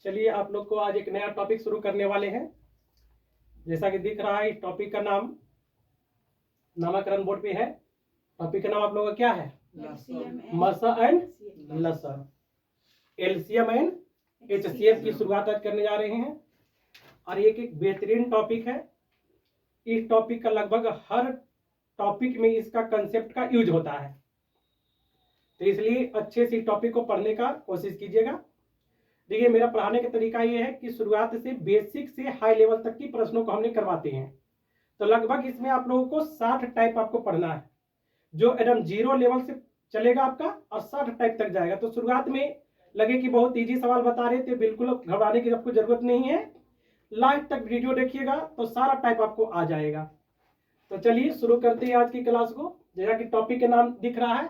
चलिए आप लोग को आज एक नया टॉपिक शुरू करने वाले हैं। जैसा कि दिख रहा है इस टॉपिक का नाम नामकरण बोर्ड पे है। टॉपिक का नाम आप लोगों का क्या है? मसा एंड लसा, एलसीएम एंड एचसीएफ की शुरुआत आज करने जा रहे हैं। और ये एक बेहतरीन टॉपिक है। इस टॉपिक का लगभग हर टॉपिक में इसका कंसेप्ट का यूज होता है, तो इसलिए अच्छे से इस टॉपिक को पढ़ने का कोशिश कीजिएगा। देखिए मेरा पढ़ाने का तरीका ये है कि शुरुआत से बेसिक से हाई लेवल तक की प्रश्नों को हमने करवाते हैं। तो लगभग इसमें आप लोगों को 60 टाइप आपको पढ़ना है, जो एकदम जीरो लेवल से चलेगा आपका और 60 टाइप तक जाएगा। तो शुरुआत में लगे कि बहुत इजी सवाल बता रहे थे, बिल्कुल घबराने की आपको जरूरत नहीं है। लास्ट तक वीडियो देखिएगा तो सारा टाइप आपको आ जाएगा। तो चलिए शुरू करते हैं आज की क्लास को। जैसा कि टॉपिक के नाम दिख रहा है,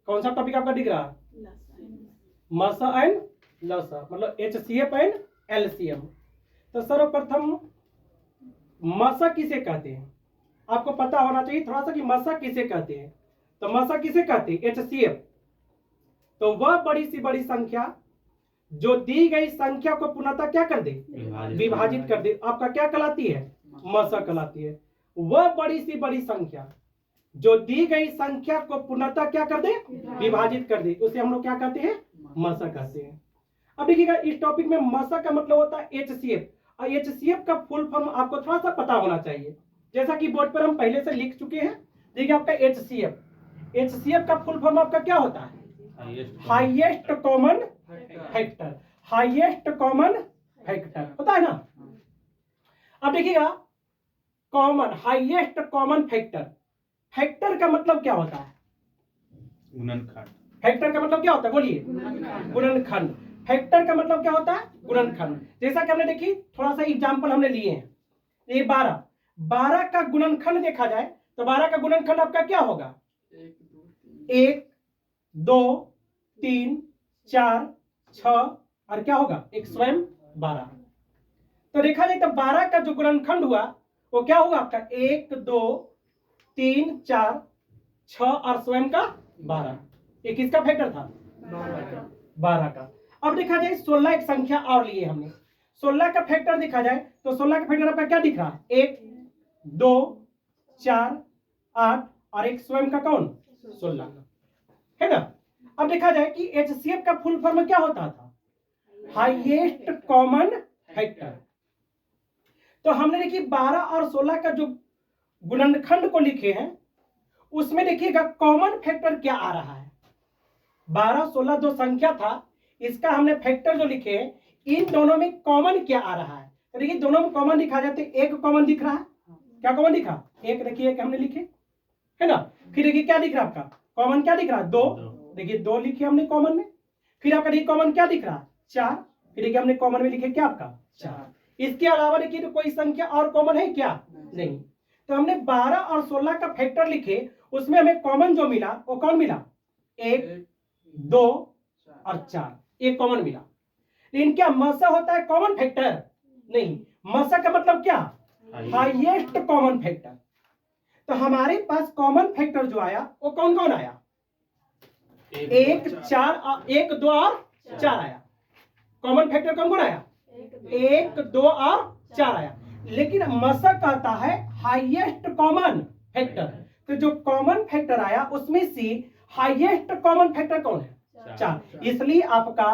कौन सा टॉपिक आपका दिख रहा है? मसा एंड लसा, मतलब एचसीएफ एंड एलसीएम। तो सर्वप्रथम मसा किसे कहते हैं आपको पता होना चाहिए थोड़ा सा कि मसा किसे कहते हैं। तो मसा किसे कहते हैं? एचसीएफ। तो वह बड़ी सी बड़ी संख्या जो दी गई संख्या को पूर्णतः क्या कर दे? विभाजित कर दे। आपका क्या कहलाती है? मसा कहलाती है। वह बड़ी सी बड़ी संख्या जो दी गई संख्या को पूर्णतः क्या कर दे? विभाजित कर दे, उसे हम लोग क्या कहते हैं? मसा कहते हैं। अब देखिएगा इस टॉपिक में मसा का मतलब होता है एचसीएफ, और एचसीएफ का फुल फॉर्म आपको थोड़ा सा पता होना चाहिए, जैसा कि बोर्ड पर हम पहले से लिख चुके हैं। देखिए आपका एचसीएफ का फुल फॉर्म आपका क्या होता है? Highest common factor. Highest common factor होता है ना। अब देखिएगा common, highest common factor, factor का मतलब क्या होता है? गुणनखंड। फैक्टर का मतलब क्या होता है? बोलिए। गुणनखंड। फैक्टर का मतलब क्या होता है? गुणनखंड। जैसा कि हमने देखी थोड़ा सा एग्जांपल हमने लिए हैं। ये 12 का गुणनखंड देखा जाए तो 12 का गुणनखंड आपका क्या होगा? 1 2 3 4 6 और क्या होगा? एक स्वयं 12। तो देखा जाए तो 12 का जो गुणनखंड हुआ वो क्या होगा आपका? 1 2 3 4 6 और स्वयं का 12। ये किसका फैक्टर था? 12 का। अब देखा जाए 16 एक संख्या और लिए हमने। 16 का फैक्टर देखा जाए तो 16 का फैक्टर आपका क्या दिख रहा है? 1 2 4 8 और एक स्वयं का कौन? 16 है ना। अब देखा जाए कि एचसीएफ का फुल फॉर्म क्या होता था? Highest common factor. तो हमने देखिए 12 और 16 का जो गुणनखंड को लिखे हैं उसमें देखिएगा कॉमन फैक्टर क्या आ रहा है। 12 16 जो संख्या था इसका हमने फैक्टर जो लिखे हैं, इन दोनों में कॉमन क्या आ रहा है? तो देखिए दोनों में कॉमन दिखा जाते, एक कॉमन दिख रहा है। क्या कॉमन दिखा? एक। देखिए एक हमने लिखे है ना। फिर देखिए क्या दिख रहा है आपका? कॉमन क्या दिख रहा है? 2। देखिए 2 लिखे हमने कॉमन में। फिर आपका देखिए कॉमन क्या दिख रहा है? 4। फिर देखिए हमने कॉमन में लिखे क्या आपका? 4। इसके अलावा देखिए तो कोई संख्या और कॉमन है क्या? नहीं। तो हमने 12 और 16 का फैक्टर लिखे, उसमें हमें कॉमन जो मिला वो कौन मिला? 1 2 और 4, एक कॉमन मिला। लेकिन क्या मसा होता है कॉमन फैक्टर? नहीं। मसा का मतलब क्या? Highest common factor. तो हमारे पास कॉमन फैक्टर जो आया वो कौन कौन आया? 1 4 1 2 और 4 आया। कॉमन फैक्टर कौन कौन आया? 1 2 और 4 आया। लेकिन मसा कहता है हाईएस्ट कॉमन फैक्टर। तो जो कॉमन फैक्टर आया उसमें से हाईएस्ट कॉमन फैक्टर कौन है? 4। इसलिए आपका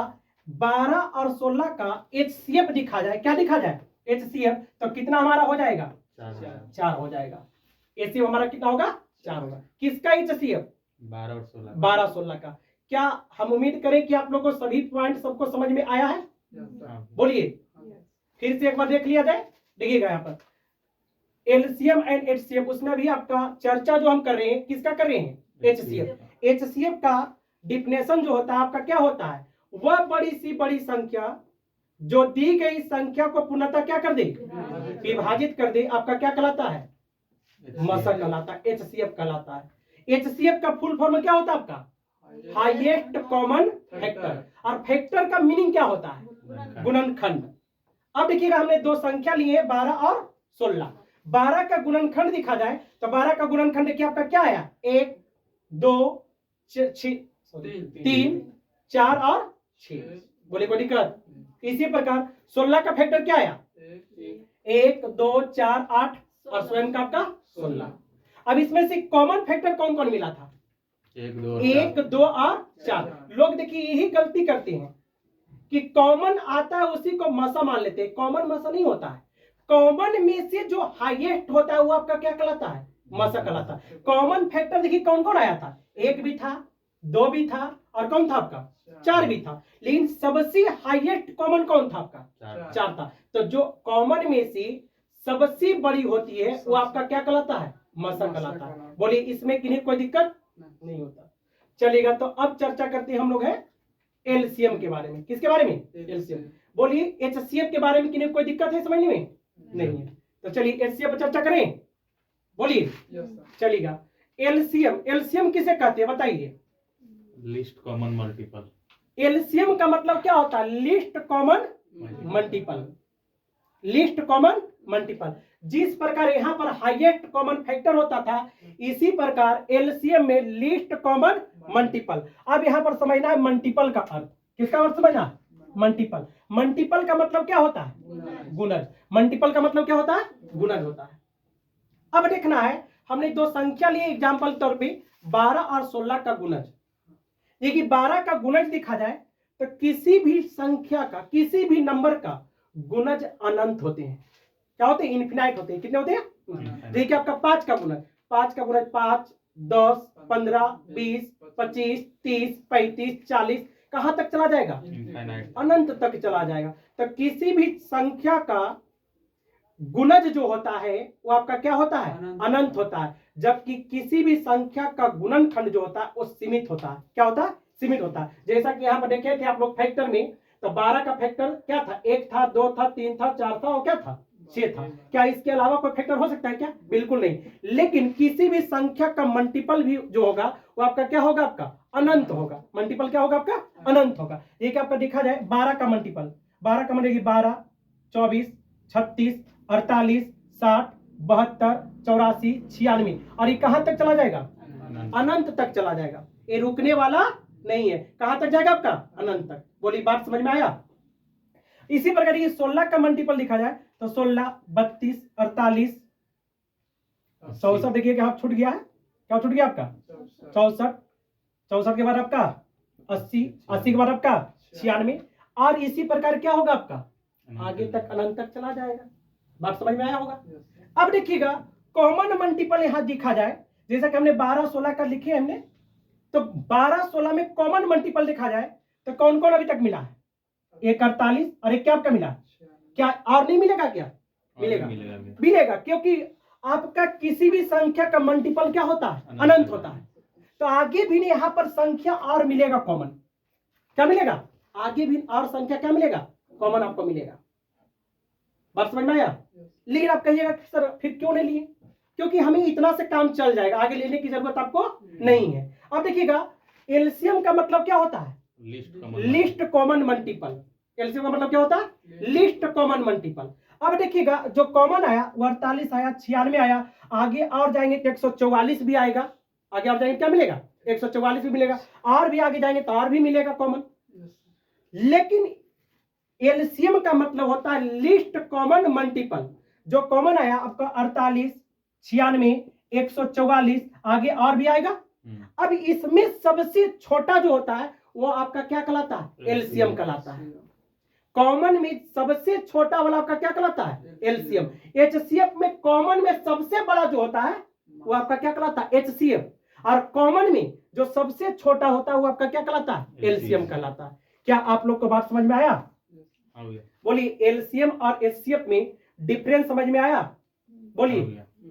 12 और 16 का एचसीएफ दिखा जाए, क्या दिखा जाए? एचसीएफ। तो कितना हमारा हो जाएगा? 4 हो जाएगा। एचसीएफ हमारा कितना होगा? 4 होगा। किसका एचसीएफ? 12 और 16। 12 16 का। क्या हम उम्मीद करें कि आप लोगों को सभी पॉइंट सबको समझ में आया है? बोलिए। फिर से एक बार देख लिया जाए। देखिएगा यहाँ पर एलसीएम एंड एचसीएफ, उसमें भी आपका चर्चा जो हम कर रहे हैं किसका कर रहे हैं? एचसीएफ। एचसीएफ का डिफिनेशन जो होता है आपका क्या होता है? वह बड़ी सी बड़ी संख्या जो दी गई संख्या को पूर्णतः क्या कर दे? विभाजित कर दे। आपका क्या कहलाता है? मसा कहलाता है, एचसीएफ कहलाता है। एचसीएफ का फुल फॉर्म क्या होता है आपका? Highest common factor. और फैक्टर का मीनिंग क्या होता है? गुणनखंड। अब देखिएगा हमने दो संख्या लिए 12 और 16। 12 का गुणनखंड दिखा जाए तो 12 का गुणनखंड देखिए आपका क्या आया? 1 2 3 4 और 6। बोले कोई दिक्कत? इसी प्रकार 16 का फैक्टर क्या आया? 1 2 4 8 और स्वयं का आपका 16। अब इसमें से कॉमन फैक्टर कौन कौन मिला था? 1 2 और 4। लोग देखिए यही गलती करते हैं कि कॉमन आता है उसी को मसा मान लेते हैं। कॉमन मसा नहीं होता है। कॉमन में से जो हाईएस्ट होता है वो आपका क्या कहलाता है? मसा कहलाता है। कॉमन फैक्टर देखिए कौन कौन आया था? 1 भी था, 2 भी था और कौन था आपका? 4 भी था। लेकिन सबसे हाईएस्ट कॉमन कौन था आपका? 4 था। तो जो कॉमन में से सबसे बड़ी होती है वो आपका क्या कहलाता है? मसा कहलाता है। बोलिए इसमें किन्हीं कोई दिक्कत नहीं होता। चलेगा, तो अब चर्चा करते हैं हम लोग है एलसीएम के बारे में। किसके बारे में? एलसीएम। बोलिए एचसीएफ के बारे में किन्हीं कोई दिक्कत है समझने में? नहीं है। तो चलिए एचसीएफ पर चर्चा करें। बोलिए चलेगा। एलसीएम, एलसीएम किसे कहते हैं बताइए? List common multiple. एलसीएम का मतलब क्या होता है? List common multiple. List common multiple. जिस प्रकार यहाँ पर हाईएस्ट कॉमन फैक्टर होता था, इसी प्रकार एलसीएम में लिस्ट कॉमन मल्टीपल। अब यहाँ पर समझना है मल्टीपल का अर्थ। किसका अर्थ समझना? मल्टीपल। मल्टीपल का मतलब क्या होता है? गुणज। मल्टीपल का मतलब क्या होता है? गुणज होता है। अब देखना है, हमने दो संख्या लिए एग्जाम्पल तौर पे 12 और 16 का गुणज। देखिए 12 का गुणज देखा जाए तो किसी भी संख्या का, किसी भी नंबर का गुणज अनंत होते हैं। क्या होते हैं? इनफिनाइट होते हैं। कितने होते हैं? देखिए आपका 5 का गुणज, 5 का गुणज 5 10 15 20 25 30 35 40 कहां तक चला जाएगा? अनंत तक चला जाएगा। तो किसी भी संख्या का गुणज जो होता है वो आपका क्या होता है? अनंत होता है। जबकि किसी भी संख्या का गुणनखंड जो होता है वो सीमित होता है। क्या होता है? सीमित होता है। जैसा कि यहाँ पर देखे थे आप लोग फैक्टर में, तो 12 का फैक्टर क्या था? 1 था, 2 था, 3 था, 4 था और क्या था? 6 था। क्या इसके अलावा कोई फैक्टर हो सकता है क्या? बिल्कुल नहीं। लेकिन किसी भी संख्या का मल्टीपल भी जो होगा वो आपका क्या होगा? आपका अनंत होगा। मल्टीपल क्या होगा? आपका अनंत होगा। एक आपका देखा जाए 12 का मल्टीपल, 12 का मतलब 12 24 36 48 60 72 84 96 और ये कहां तक चला जाएगा? अनंत तक चला जाएगा। ये रुकने वाला नहीं है। कहां तक जाएगा? आपका अनंत तक। बोली बात समझ में आया? इसी प्रकार ये 16 का मल्टीपल लिखा जाए तो 16 32 48 64। देखिए क्या छूट गया है? क्या छूट गया आपका? 64। 64 के बाद आपका 80, 80 के बाद आपका 96 और इसी प्रकार क्या होगा आपका? आगे तक अनंत तक चला जाएगा। बात समझ में आया होगा? अब देखिएगा कॉमन मल्टीपल यहां दिखा जाए, जैसा कि हमने 12 16 का लिखे हमने, तो 12 16 में कॉमन मल्टीपल देखा जाए तो कौन कौन अभी तक मिला है? एक 48 और एक क्या आपका मिला? क्या और नहीं मिलेगा? क्या मिलेगा? मिलेगा, क्योंकि आपका किसी भी संख्या का मल्टीपल क्या होता है? अनंत होता है। तो आगे भी यहाँ पर संख्या और मिलेगा कॉमन। क्या मिलेगा? आगे भी और संख्या क्या मिलेगा? कॉमन आपको मिलेगा। बात समझ में आया? लेकिन आप कहिएगा कि सर फिर क्यों नहीं लिए? क्योंकि हमें इतना से काम चल जाएगा, आगे लेने की जरूरत आपको नहीं है। अब देखिएगा एलसीएम का मतलब क्या होता है? List common multiple. एलसीएम का मतलब क्या होता है? List common multiple. अब देखिएगा जो कॉमन आया वो 48 आया, 96 आया, आगे और जाएंगे तो 144 भी आएगा। आगे और जाएंगे क्या मिलेगा? 144 भी मिलेगा। और भी आगे जाएंगे तो और भी मिलेगा कॉमन। लेकिन एलसीएम का मतलब होता है लिस्ट कॉमन मल्टीपल। जो कॉमन आया आपका 48 96 144, आगे और भी आएगा। अब इसमें सबसे छोटा जो होता है वो आपका क्या कहलाता है? एलसीएम कहलाता है। कॉमन में सबसे छोटा वाला आपका क्या कहलाता है? एलसीएम। एचसीएफ में कॉमन में सबसे बड़ा जो होता है वो आपका क्या कहलाता है? एचसीएफ। और कॉमन में जो सबसे छोटा होता है वो आपका क्या कहलाता है? एलसीएम कहलाता है। क्या आप लोग को बात समझ में आया? बोलिए एलसीएम और एचसीएफ में डिफरेंस समझ में आया? बोलिए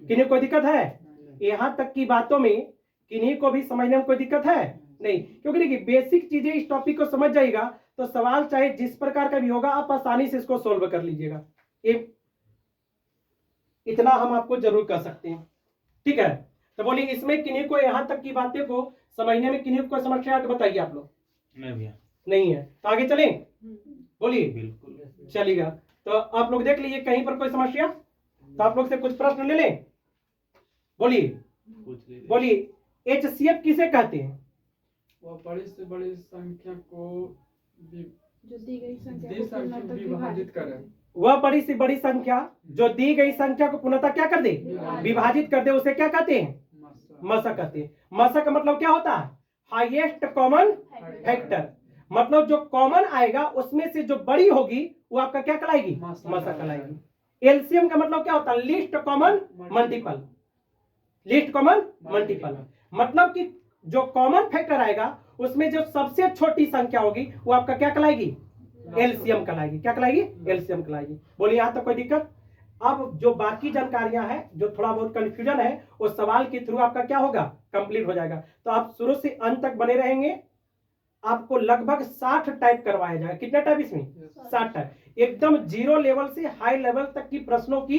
किन्हीं कोई दिक्कत है? यहां तक की बातों में किन्हीं को भी समझने में कोई दिक्कत है? नहीं, क्योंकि देखिए बेसिक चीजें इस टॉपिक को समझ जाएगा तो सवाल चाहे जिस प्रकार का भी होगा आप आसानी से इसको सोल्व कर लीजिएगा। इतना हम आपको जरूर कर सकते हैं। ठीक है, तो बोलिए इसमें किन्हीं को यहां तक की बातें को समझने में किन्हीं को समस्या तो बताइए आप लोग। नहीं है तो आगे चलें। बोलिए बिल्कुल चलेगा। तो आप लोग देख लीजिए कहीं पर कोई समस्या तो आप लोग से कुछ प्रश्न ले लें। बोलिए एचसीएफ किसे कहते हैं? वह बड़ी से बड़ी संख्या को जो दी गई संख्या दी को संख्या पूर्णतः को विभाजित करे। वह बड़ी से बड़ी संख्या जो दी गई संख्या को पूर्णतः क्या कर दे, विभाजित कर दे, उसे क्या कहते हैं, मसा कहते हैं। मसा का मतलब क्या होता है, हाईएस्ट कॉमन फैक्टर। मतलब जो कॉमन आएगा उसमें से जो बड़ी होगी वो आपका क्या कहलाएगी, मसा कहलाएगी। एलसीएम का मतलब क्या होता है, least common multiple. Least common multiple मतलब कि जो कॉमन फैक्टर आएगा उसमें जो सबसे छोटी संख्या होगी वो आपका क्या कहलाएगी, एलसीएम कहलाएगी। क्या कहलाएगी, एलसीएम कहलाएगी। बोलिए यहाँ तक कोई दिक्कत। अब जो बाकी जानकारियां हैं, जो थोड़ा बहुत कंफ्यूजन है, वो सवाल के थ्रू आपका क्या होगा, कंप्लीट हो जाएगा। तो आप शुरू से अंत तक बने रहेंगे। आपको लगभग 60 टाइप करवाया जाएगा। कितना टाइप इसमें, 60 टाइप। एकदम जीरो लेवल से हाई लेवल तक की प्रश्नों की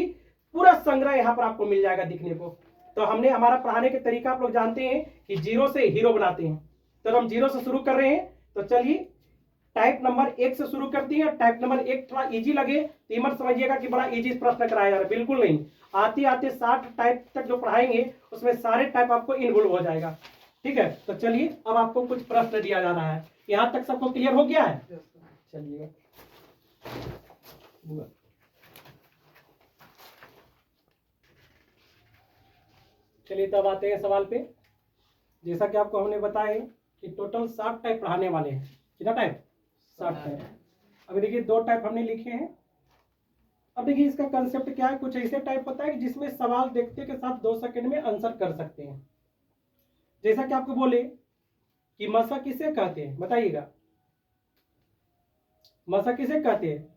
पूरा संग्रह यहाँ पर आपको मिल जाएगा दिखने को। तो हमने हमारा पढ़ाने के तरीका आप लोग जानते हैं कि जीरो से हीरो बनाते हैं। तो हम जीरो से शुरू कर रहे हैं। तो चलिए टाइप नंबर 1 से शुरू करती है। टाइप नंबर 1 थोड़ा इजी लगे तो ये मत समझिएगा कि बड़ा इजी प्रश्न कराया जा रहा है, बिल्कुल नहीं। आते आते 60 टाइप तक जो पढ़ाएंगे उसमें सारे टाइप आपको इन्वॉल्व हो जाएगा। ठीक है, तो चलिए अब आपको कुछ प्रश्न दिया जा रहा है। यहाँ तक सबको क्लियर हो गया है। चलिए चलिए तब आते हैं सवाल पे। जैसा कि आपको हमने बताया कि टोटल 60 टाइप पढ़ाने वाले हैं। कितना टाइप, 60 टाइप। अभी देखिए 2 टाइप हमने लिखे हैं। अब देखिए इसका कंसेप्ट क्या है। कुछ ऐसे टाइप होता है कि जिसमें सवाल देखते के साथ 2 सेकंड में आंसर कर सकते हैं। जैसा कि आपको बोले कि मसा किसे कहते हैं, बताइएगा मसा किसे कहते हैं,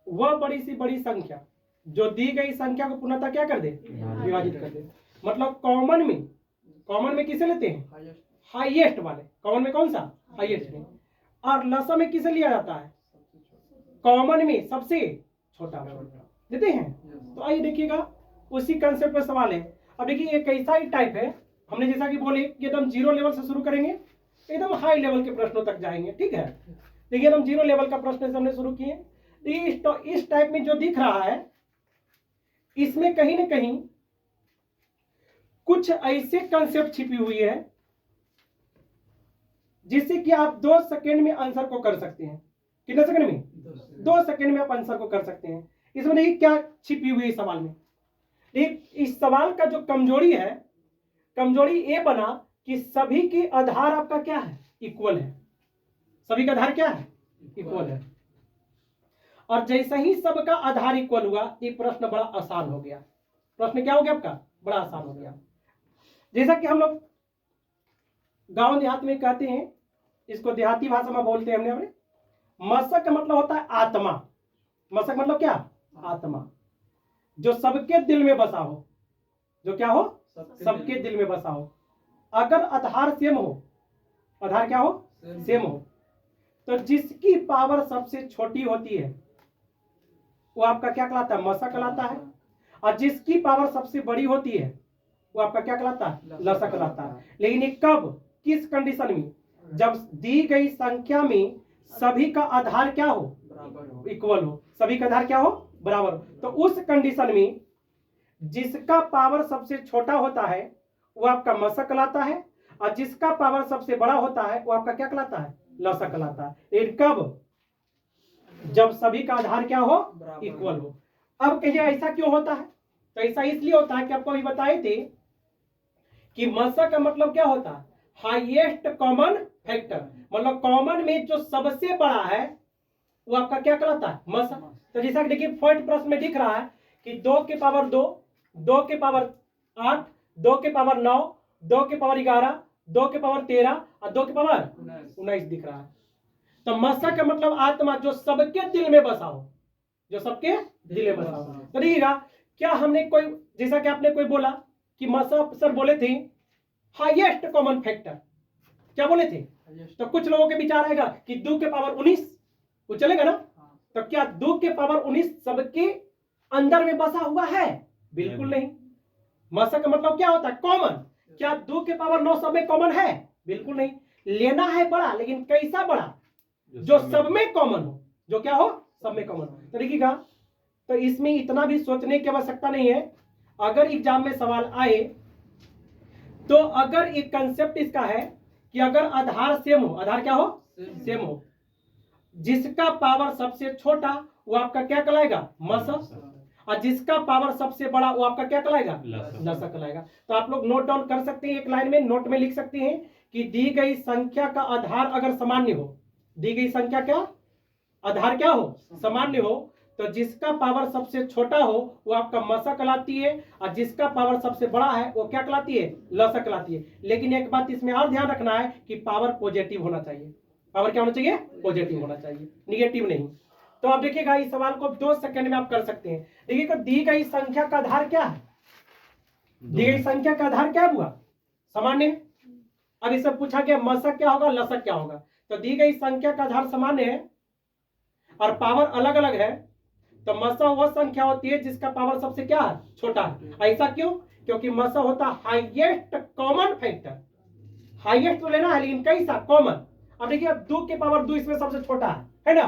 वह बड़ी सी बड़ी संख्या जो दी गई संख्या को पूर्णतः क्या कर दे, विभाजित कर दे। मतलब कॉमन में किसे लेते हैं, हाईएस्ट वाले। कॉमन में कौन सा, हाईएस्ट में। और लसा में किसे लिया जाता है, कॉमन में सबसे छोटा देते हैं। तो आइए देखिएगा उसी कंसेप्ट पे सवाल है। अब देखिए एक ऐसा ही टाइप है, हमने जैसा कि बोले कि एकदम जीरो लेवल से शुरू करेंगे, एकदम हाई लेवल के प्रश्नों तक जाएंगे। ठीक है, देखिए हम जीरो लेवल का प्रश्न से हमने शुरू किए। तो इस टाइप में जो दिख रहा है इसमें कहीं ना कहीं कुछ ऐसे कंसेप्ट छिपी हुई है जिससे कि आप 2 सेकंड में आंसर को कर सकते हैं। कितने सेकंड में, 2 सेकंड में आप आंसर को कर सकते हैं। इसमें देखिए क्या छिपी हुई है सवाल में। इस सवाल का जो कमजोरी है, कमजोरी ये बना कि सभी के आधार आपका क्या है, इक्वल है। सभी का आधार क्या है, इक्वल है। और जैसे ही सबका आधार इक्वल हुआ ये प्रश्न बड़ा आसान हो गया। प्रश्न क्या हो गया आपका, बड़ा आसान हो गया। जैसा कि हम लोग गांव देहात में कहते हैं, इसको देहाती भाषा में बोलते हैं हमने मशक का मतलब होता है आत्मा। मशक मतलब क्या, आत्मा, जो सबके दिल में बसा हो। जो क्या हो, सबके दिल में बसा हो। अगर आधार सेम हो, आधार क्या हो, सेम हो, तो जिसकी पावर सबसे छोटी होती है वो आपका क्या कहलाता है, मशक कहलाता है। और जिसकी पावर सबसे बड़ी होती है वो आपका क्या कहलाता है, लसक कहलाता है। लेकिन ये कब, किस कंडीशन में, जब दी गई संख्या में सभी का आधार क्या हो, इक्वल हो। सभी का आधार क्या हो, बराबर हो। तो उस कंडीशन में जिसका पावर सबसे छोटा होता है वो आपका मशक कहलाता है, और जिसका पावर सबसे बड़ा होता है वो आपका क्या कहलाता है, लसक कहलाता है। लेकिन कब, जब सभी का आधार क्या हो, इक्वल हो। अब कहिए ऐसा क्यों होता है, तो ऐसा इसलिए होता है कि आपको अभी बताए थे कि मशक का मतलब क्या होता है, हाईएस्ट कॉमन फैक्टर। मतलब कॉमन में जो सबसे बड़ा है वो आपका क्या कहलाता है, मशक। तो जैसा कि देखिए फर्स्ट प्रश्न में दिख रहा है कि 2 के पावर 2, 2 के पावर 8, 2 के पावर 9, 2 के पावर 11, 2 के पावर 13 और 2 के पावर 19 दिख रहा है। तो मशक का मतलब आत्मा, जो सबके दिल में बसा हो, जो सबके दिल में बसा हो। तो देखिएगा क्या हमने कोई, जैसा कि आपने कोई बोला कि मशक सर बोले थे हाईएस्ट कॉमन फैक्टर, क्या बोले थे। तो कुछ लोगों के विचार आएगा कि 2 के पावर 19 वो चलेगा ना। तो क्या 2 के पावर 19 सबके अंदर में बसा हुआ है, बिल्कुल नहीं। मशक का मतलब क्या होता है, कॉमन। क्या 2 के पावर 9 सब में कॉमन है, बिल्कुल नहीं। लेना है बड़ा, लेकिन कैसा बड़ा, जो सब में कॉमन हो, जो क्या हो, सब में कॉमन हो। तो देखिएगा, तो इसमें इतना भी सोचने की आवश्यकता नहीं है। अगर एग्जाम में सवाल आए तो अगर एक कंसेप्ट इसका है कि अगर आधार सेम हो, आधार क्या हो, सेम हो, जिसका पावर सबसे छोटा वो आपका क्या कहलाएगा, मसा, और जिसका पावर सबसे बड़ा वो आपका क्या कहलाएगा, लसा कहलाएगा। तो आप लोग नोट डाउन कर सकते हैं, एक लाइन में नोट में लिख सकते हैं कि दी गई संख्या का आधार अगर सामान्य हो, दी गई संख्या का आधार क्या हो, सामान्य हो, तो जिसका पावर सबसे छोटा हो वो आपका मसा कहलाती है, और जिसका पावर सबसे बड़ा है वो क्या कहलाती है, लसा कहलाती है। लेकिन एक बात इसमें और ध्यान रखना है कि पावर पॉजिटिव होना चाहिए। पावर क्या होना चाहिए, पॉजिटिव होना चाहिए, निगेटिव नहीं। तो आप देखिएगा इस सवाल को 2 सेकंड में आप कर सकते हैं। देखिएगा दी गई संख्या का आधार क्या है, दी गई संख्या का आधार क्या हुआ, सामान्य। अब इससे पूछा गया मसा क्या होगा, लसा क्या होगा। तो दी गई संख्या का आधार सामान्य है और पावर अलग अलग है, तो मसा वह संख्या होती है जिसका पावर सबसे क्या है, छोटा है। ऐसा क्यों, क्योंकि मसा होता हाईएस्ट कॉमन फैक्टर। हाईएस्ट तो लेना है लेकिन कई सा कॉमन। अब देखिए 2 के पावर 2 इसमें सबसे छोटा है ना।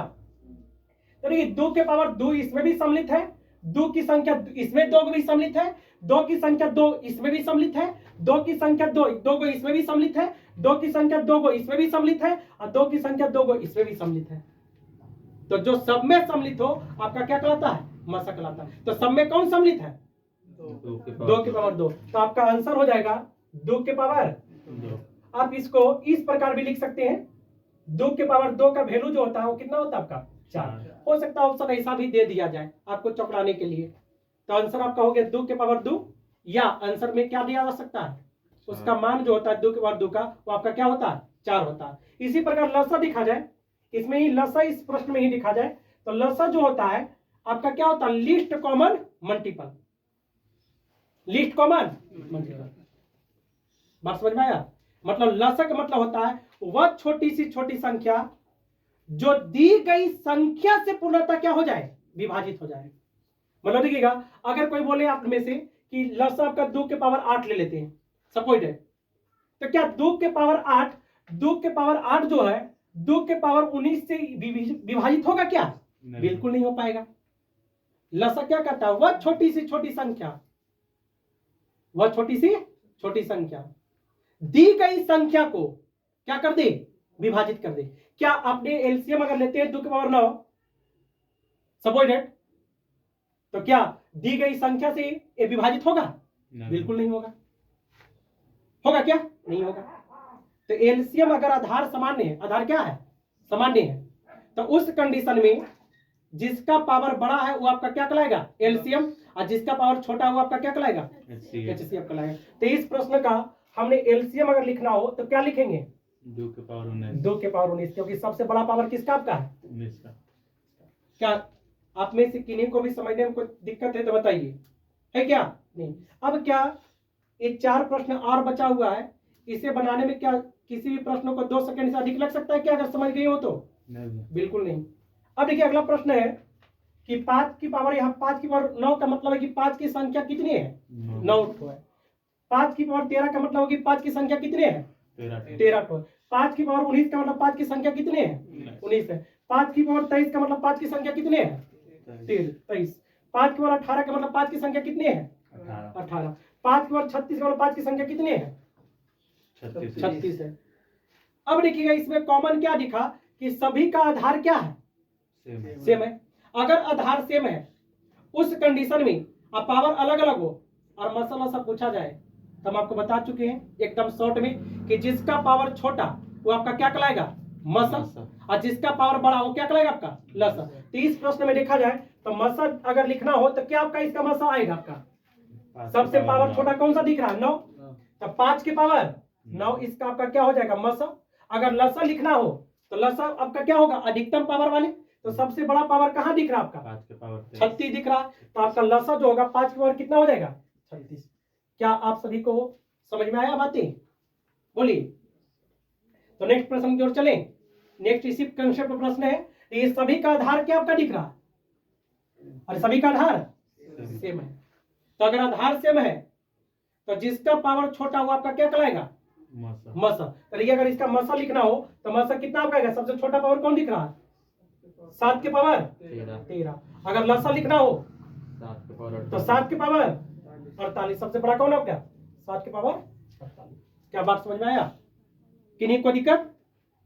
तो देखिए 2 के पावर 2 इसमें भी सम्मिलित है, 2 की संख्या इसमें 2 भी सम्मिलित है, 2 की संख्या 2 इसमें भी सम्मिलित है, 2 की संख्या 2 को इसमें भी सम्मिलित है, 2 की संख्या 2 को इसमें भी सम्मिलित है, और 2 की संख्या 2 को इसमें भी सम्मिलित है। तो जो सब में सम्मिलित हो आपका क्या कहलाता है, मसा कहलाता है। तो सब में कौन सम्मिलित है, 2 के पावर 2। तो आपका आंसर हो जाएगा 2 के पावर 2। आप इसको इस प्रकार भी लिख सकते हैं, 2 के पावर 2 का वैल्यू जो होता है वो कितना होता है आपका, 4। हो सकता है ऑप्शन ऐसा भी दे दिया जाए आपको चौंकाने के लिए। तो आंसर आपका हो गया 2 के पावर 2, या आंसर में क्या दिया जा सकता है, उसका मान जो होता है 2 के पावर 2 का वो आपका क्या होता है, 4 होता है। इसी प्रकार लसा दिखा जाए, इसमें ही लसा इस प्रश्न में ही दिखा जाए, तो लसा जो होता है आपका क्या होता है, least common multiple. Least common multiple, बात समझ में आया। मतलब लसा का मतलब होता है वह छोटी सी छोटी संख्या जो दी गई संख्या से पूर्णतः क्या हो जाए, विभाजित हो जाए। मतलब देखिएगा अगर कोई बोले आप में से कि लसा आपका 2 के पावर 8 ले लेते हैं सपोज है, तो क्या 2 के पावर 8, 2 के पावर 8 जो है 2 के पावर 19 से विभाजित होगा क्या, बिल्कुल नहीं हो पाएगा। लसा क्या कहता है, वह छोटी सी छोटी संख्या, वह छोटी सी छोटी संख्या दी गई संख्या को क्या कर दे, विभाजित कर दे। क्या आपने एलसीएम अगर लेते हैं 2 के पावर 9 सपोज दैट, तो क्या दी गई संख्या से ये विभाजित होगा, बिल्कुल नहीं होगा। होगा क्या, नहीं होगा। तो एलसीएम अगर आधार सामान्य है, आधार क्या है, सामान्य है, तो उस कंडीशन में जिसका पावर बड़ा है वो आपका क्या कहलाएगा, एलसीएम, और जिसका पावर छोटा है वो आपका क्या कहलाएगा, एचसीएफ कहलाएगा। तो इस प्रश्न का हमने एलसीएम अगर लिखना हो तो क्या लिखेंगे, 2 के पावर 19, 2 के पावर 19, क्योंकि सबसे बड़ा पावर किसका आपका है, 19 का। क्या आप में से किन्हीं को भी समझने में कोई दिक्कत है तो बताइए, है क्या, नहीं। अब क्या ये 4 प्रश्न और बचा हुआ है, इसे बनाने में क्या किसी भी प्रश्न को 2 सेकंड से अधिक लग सकता है क्या, अगर समझ गए हो तो, बिल्कुल नहीं। अब देखिए अगला प्रश्न है कि 5 की पावर, यहाँ 5 की पावर 9 का मतलब है कि 5 की संख्या कितनी है, 9 ठो है। 5 की पावर 13 का मतलब है कि 5 की संख्या कितनी है, 13 ठो। 5 की पावर 19 का मतलब 5 की संख्या कितनी है, 19 है। 5 की पावर 23 का मतलब 5 की संख्या कितनी है, 23। 5 की पावर 18 का मतलब 5 की संख्या कितनी है, 18। 5 की पावर 36 का मतलब 5 की संख्या कितनी है, 36 है। अब देखिएगा इसमें कॉमन क्या दिखा कि सभी का आधार क्या है, सेम है। अगर आधार सेम है उस कंडीशन में अब पावर अलग अलग हो और मसला सा पूछा जाए तो हम आपको बता चुके हैं एकदम शॉर्ट में कि जिसका पावर छोटा वो आपका क्या कहलाएगा, मसा, और जिसका पावर बड़ा वो क्या कहलाएगा आपका, लसा। तो इस प्रश्न में देखा जाए तो मसा अगर लिखना हो तो क्या आपका इसका मसा आएगा, आपका सबसे पावर छोटा कौन सा दिख रहा है, 9, तो 5 के पावर 9 इसका आपका क्या हो जाएगा, मसा। अगर लसा लिखना हो तो लसा आपका क्या होगा, अधिकतम पावर वाले, तो सबसे बड़ा पावर कहाँ दिख रहा है आपका, 5 के पावर 36 दिख रहा है, तो आपका लसा जो होगा 5 के पावर कितना हो जाएगा, 36। क्या आप सभी को समझ में आया बातें, बोलिए। तो नेक्स्ट प्रश्न की ओर चलें। नेक्स्ट इसी कंसेप्ट प्रश्न है, ये सभी का आधार क्या आपका दिख रहा है, और सभी का आधार सेम है। तो अगर आधार सेम है तो जिसका पावर छोटा हुआ आपका क्या कहलाएगा, मसा। तो अगर इसका मसा लिखना हो तो मसा कितना आपका आएगा, सबसे छोटा पावर कौन दिख रहा है, 7 के पावर 13। अगर लसा लिखना हो 7 के पावर तो 7 के पावर 48, सबसे बड़ा कौन है क्या, 7 के पावर 48। क्या बात समझ में आया, किन्हीं को दिक्कत।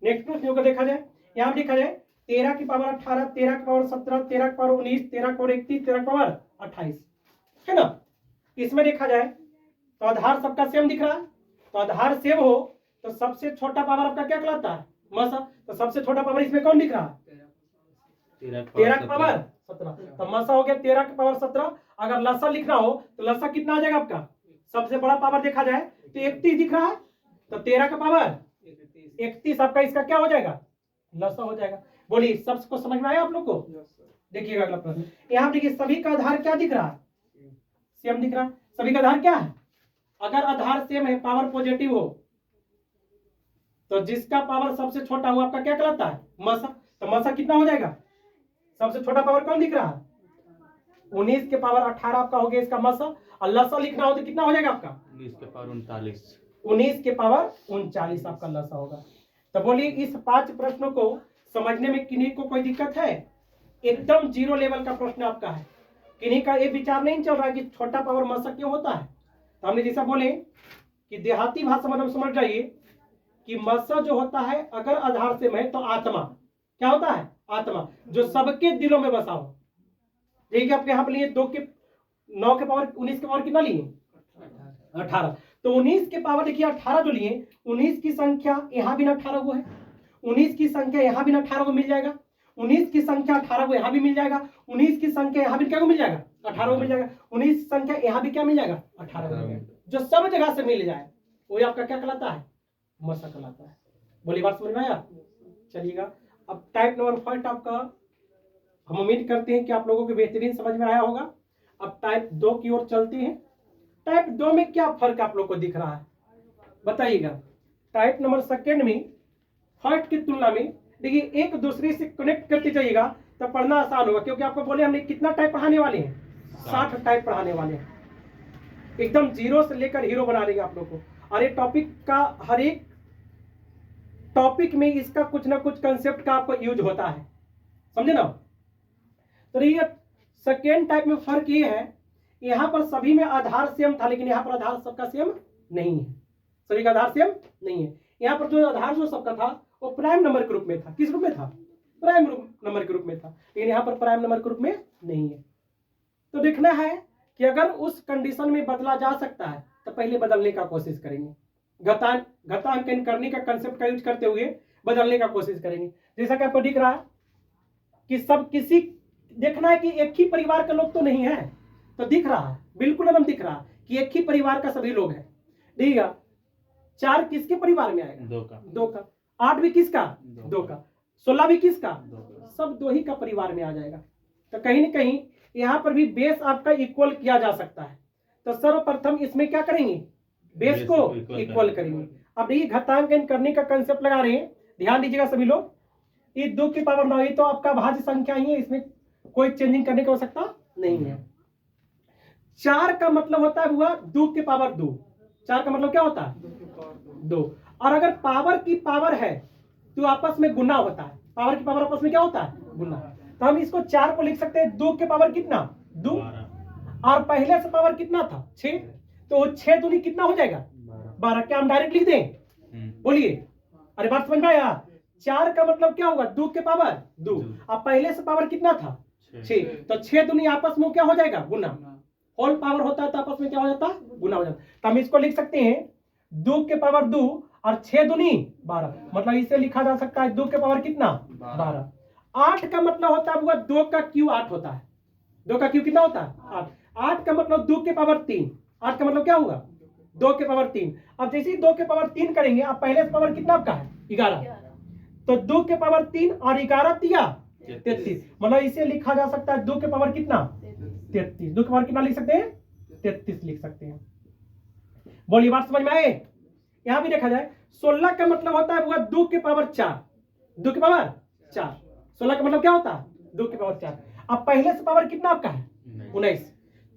नेक्स्ट प्रश्न को देखा जाए, यहाँ देखा जाए 13 की पावर 18, 13 की पावर 17, 13 की पावर 19, 13 की पावर 31, 13 की पावर 28, है ना। इसमें देखा जाए तो आधार सबका सेम दिख रहा है, तो आधार सेम हो तो सबसे छोटा पावर आपका क्या कहलाता है, मसा। तो सबसे छोटा पावर इसमें कौन दिख रहा है, 13 की पावर 17, तो मसा हो गया 13 की पावर 17। अगर लसा लिखना हो तो लसा कितना आ जाएगा आपका, सबसे बड़ा पावर देखा जाए तो 31 दिख रहा है, तो 13 का पावर 31 आपका इसका क्या हो जाएगा, लसा हो जाएगा। बोलिए सबको समझ में आया आप लोग को। देखिएगा अगला प्रश्न, यहाँ देखिए सभी का आधार क्या दिख रहा है, सेम दिख रहा है। सभी का आधार क्या है, अगर आधार सेम है, पावर पॉजिटिव हो, तो जिसका पावर सबसे छोटा हो आपका क्या कहलाता है, मसा। तो मसा कितना हो जाएगा, सबसे छोटा पावर कौन दिख रहा है, 19 के पावर 18 आपका हो गया इसका मसा। और लसा लिखना हो तो कितना हो जाएगा आपका, 19 के पावर 39, 19 के पावर 39 आपका लसा होगा। तो बोलिए इस 5 प्रश्नों को समझने में किन्हीं को कोई दिक्कत है, एकदम जीरो लेवल का प्रश्न आपका है, किन्हीं का ये विचार नहीं चल रहा है कि छोटा पावर मसा क्यों होता है। तो हमने जैसा बोले कि देहाती भाषा में समझ जाइए कि मसा जो होता है अगर आधार से है तो आत्मा क्या होता है, आत्मा जो सबके दिलों में बसा हो। देखिए आपके यहाँ पर लिए 2 के 9 के पावर 19 के पावर कितना लिए 18, तो 19 के पावर देखिए 18 जो लिए, 19 की संख्या यहाँ भी ना 18 को है, 19 की संख्या यहाँ भी ना 18 को मिल जाएगा, 19 की संख्या 18 को यहाँ भी मिल जाएगा, 19 की संख्या यहाँ भी क्या को मिल जाएगा, 18 को मिल जाएगा, 19 संख्या यहाँ भी क्या मिल जाएगा, 18 को मिल जाएगा। जो सब जगह से मिल जाए वही आपका क्या कहलाता है, मसा कहलाता है। बोलिए बात समझ में आया। चलिएगा अब टाइप नंबर 5 आपका हम उम्मीद करते हैं कि आप लोगों को बेहतरीन समझ में आया होगा। अब टाइप 2 की ओर चलते हैं। टाइप 2 में क्या फर्क आप लोग को दिख रहा है बताइएगा। टाइप नंबर 2 में फर्स्ट की तुलना में देखिए एक दूसरे से कनेक्ट करते जाइएगा तो पढ़ना आसान होगा, क्योंकि आपको बोले हमने कितना टाइप पढ़ाने वाले हैं, 60 टाइप पढ़ाने वाले हैं, एकदम जीरो से लेकर हीरो बना देंगे आप लोग को। और ये टॉपिक का हर एक टॉपिक में इसका कुछ ना कुछ कंसेप्ट का आपको यूज होता है, समझे ना। तो ये सेकेंड टाइप में फर्क ये है, यहाँ पर सभी में आधार सेम था लेकिन यहाँ पर आधार सबका सेम नहीं है, सभी का आधार सेम नहीं है। यहाँ पर जो आधार जो सबका था वो प्राइम नंबर के रूप में था, किस रूप में था, प्राइम नंबर के रूप में था, लेकिन यहाँ पर प्राइम नंबर के रूप में नहीं है। तो देखना है कि अगर उस कंडीशन में बदला जा सकता है तो पहले बदलने का कोशिश करेंगे, घातांकन करने का कंसेप्ट का यूज करते हुए बदलने का कोशिश करेंगे। जैसा कि आपको दिख रहा है कि सब किसी देखना है कि एक ही परिवार के लोग तो नहीं है, तो दिख रहा है बिल्कुल एकदम दिख रहा है कि एक ही परिवार का सभी लोग हैं। देखिएगा 4 किसके परिवार में आएगा, 2 का, 8 भी किसका, 2 का, 16 भी किसका, सब 2 ही का परिवार में आ जाएगा। तो कहीं ना कहीं यहाँ पर भी बेस आपका इक्वल किया जा सकता है। तो सर्वप्रथम इसमें क्या करेंगे, बेस को इक्वल करेंगे। अब देखिए घातांकन करने का कंसेप्ट लगा रहे हैं, ध्यान दीजिएगा सभी लोग। ये 2 की पावर 9 ये तो आपका भाज्य संख्या ही है, इसमें कोई चेंजिंग करने की आवश्यकता नहीं है। 4 का मतलब होता है हुआ 2 की पावर 2, 4 का मतलब क्या होता है 2। और अगर पावर की पावर है तो आपस में गुना होता है, पावर की पावर आपस में क्या होता है, गुना। तो हम इसको 4 को लिख सकते हैं 2 के पावर कितना 2, और पहले से पावर कितना था 6, तो 6 दूनी कितना हो जाएगा 12। क्या हम डायरेक्ट लिख दें, बोलिए। अरे बात समझ में आया। 4 का मतलब क्या होगा 2 के पावर 2, अब पहले से पावर कितना था 6, तो 6 दूनी आपस में क्या हो जाएगा गुना, होल पावर होता है तो आपस में क्या हो जाता है गुना हो जाता है। तो हम इसको लिख सकते हैं 2 के पावर 2 और 6 दूनी 12, मतलब इसे लिखा जा सकता है 2 के पावर कितना 12। 8 का मतलब होता है 2 का क्यू 8 होता है, 2 का क्यू कितना होता है 8। 8 का मतलब 2 के पावर 3, 8 का मतलब क्या होगा 2 के पावर 3। अब जैसे ही 2 के पावर 3 करेंगे, अब पहले से पावर कितना आपका है 11, तो 2 के पावर 3 और 11 तिया 33, मतलब इसे लिखा जा सकता है 2 के पावर कितना 33। 2 के पावर कितना लिख सकते हैं 33 लिख सकते हैं। बोलिए बात समझ में आए। यहां भी देखा जाए 16 का मतलब होता है 2 के पावर 4, 2 के पावर 4, 16 का मतलब क्या होता है 2 के पावर 4। अब पहले से पावर कितना आपका है 19,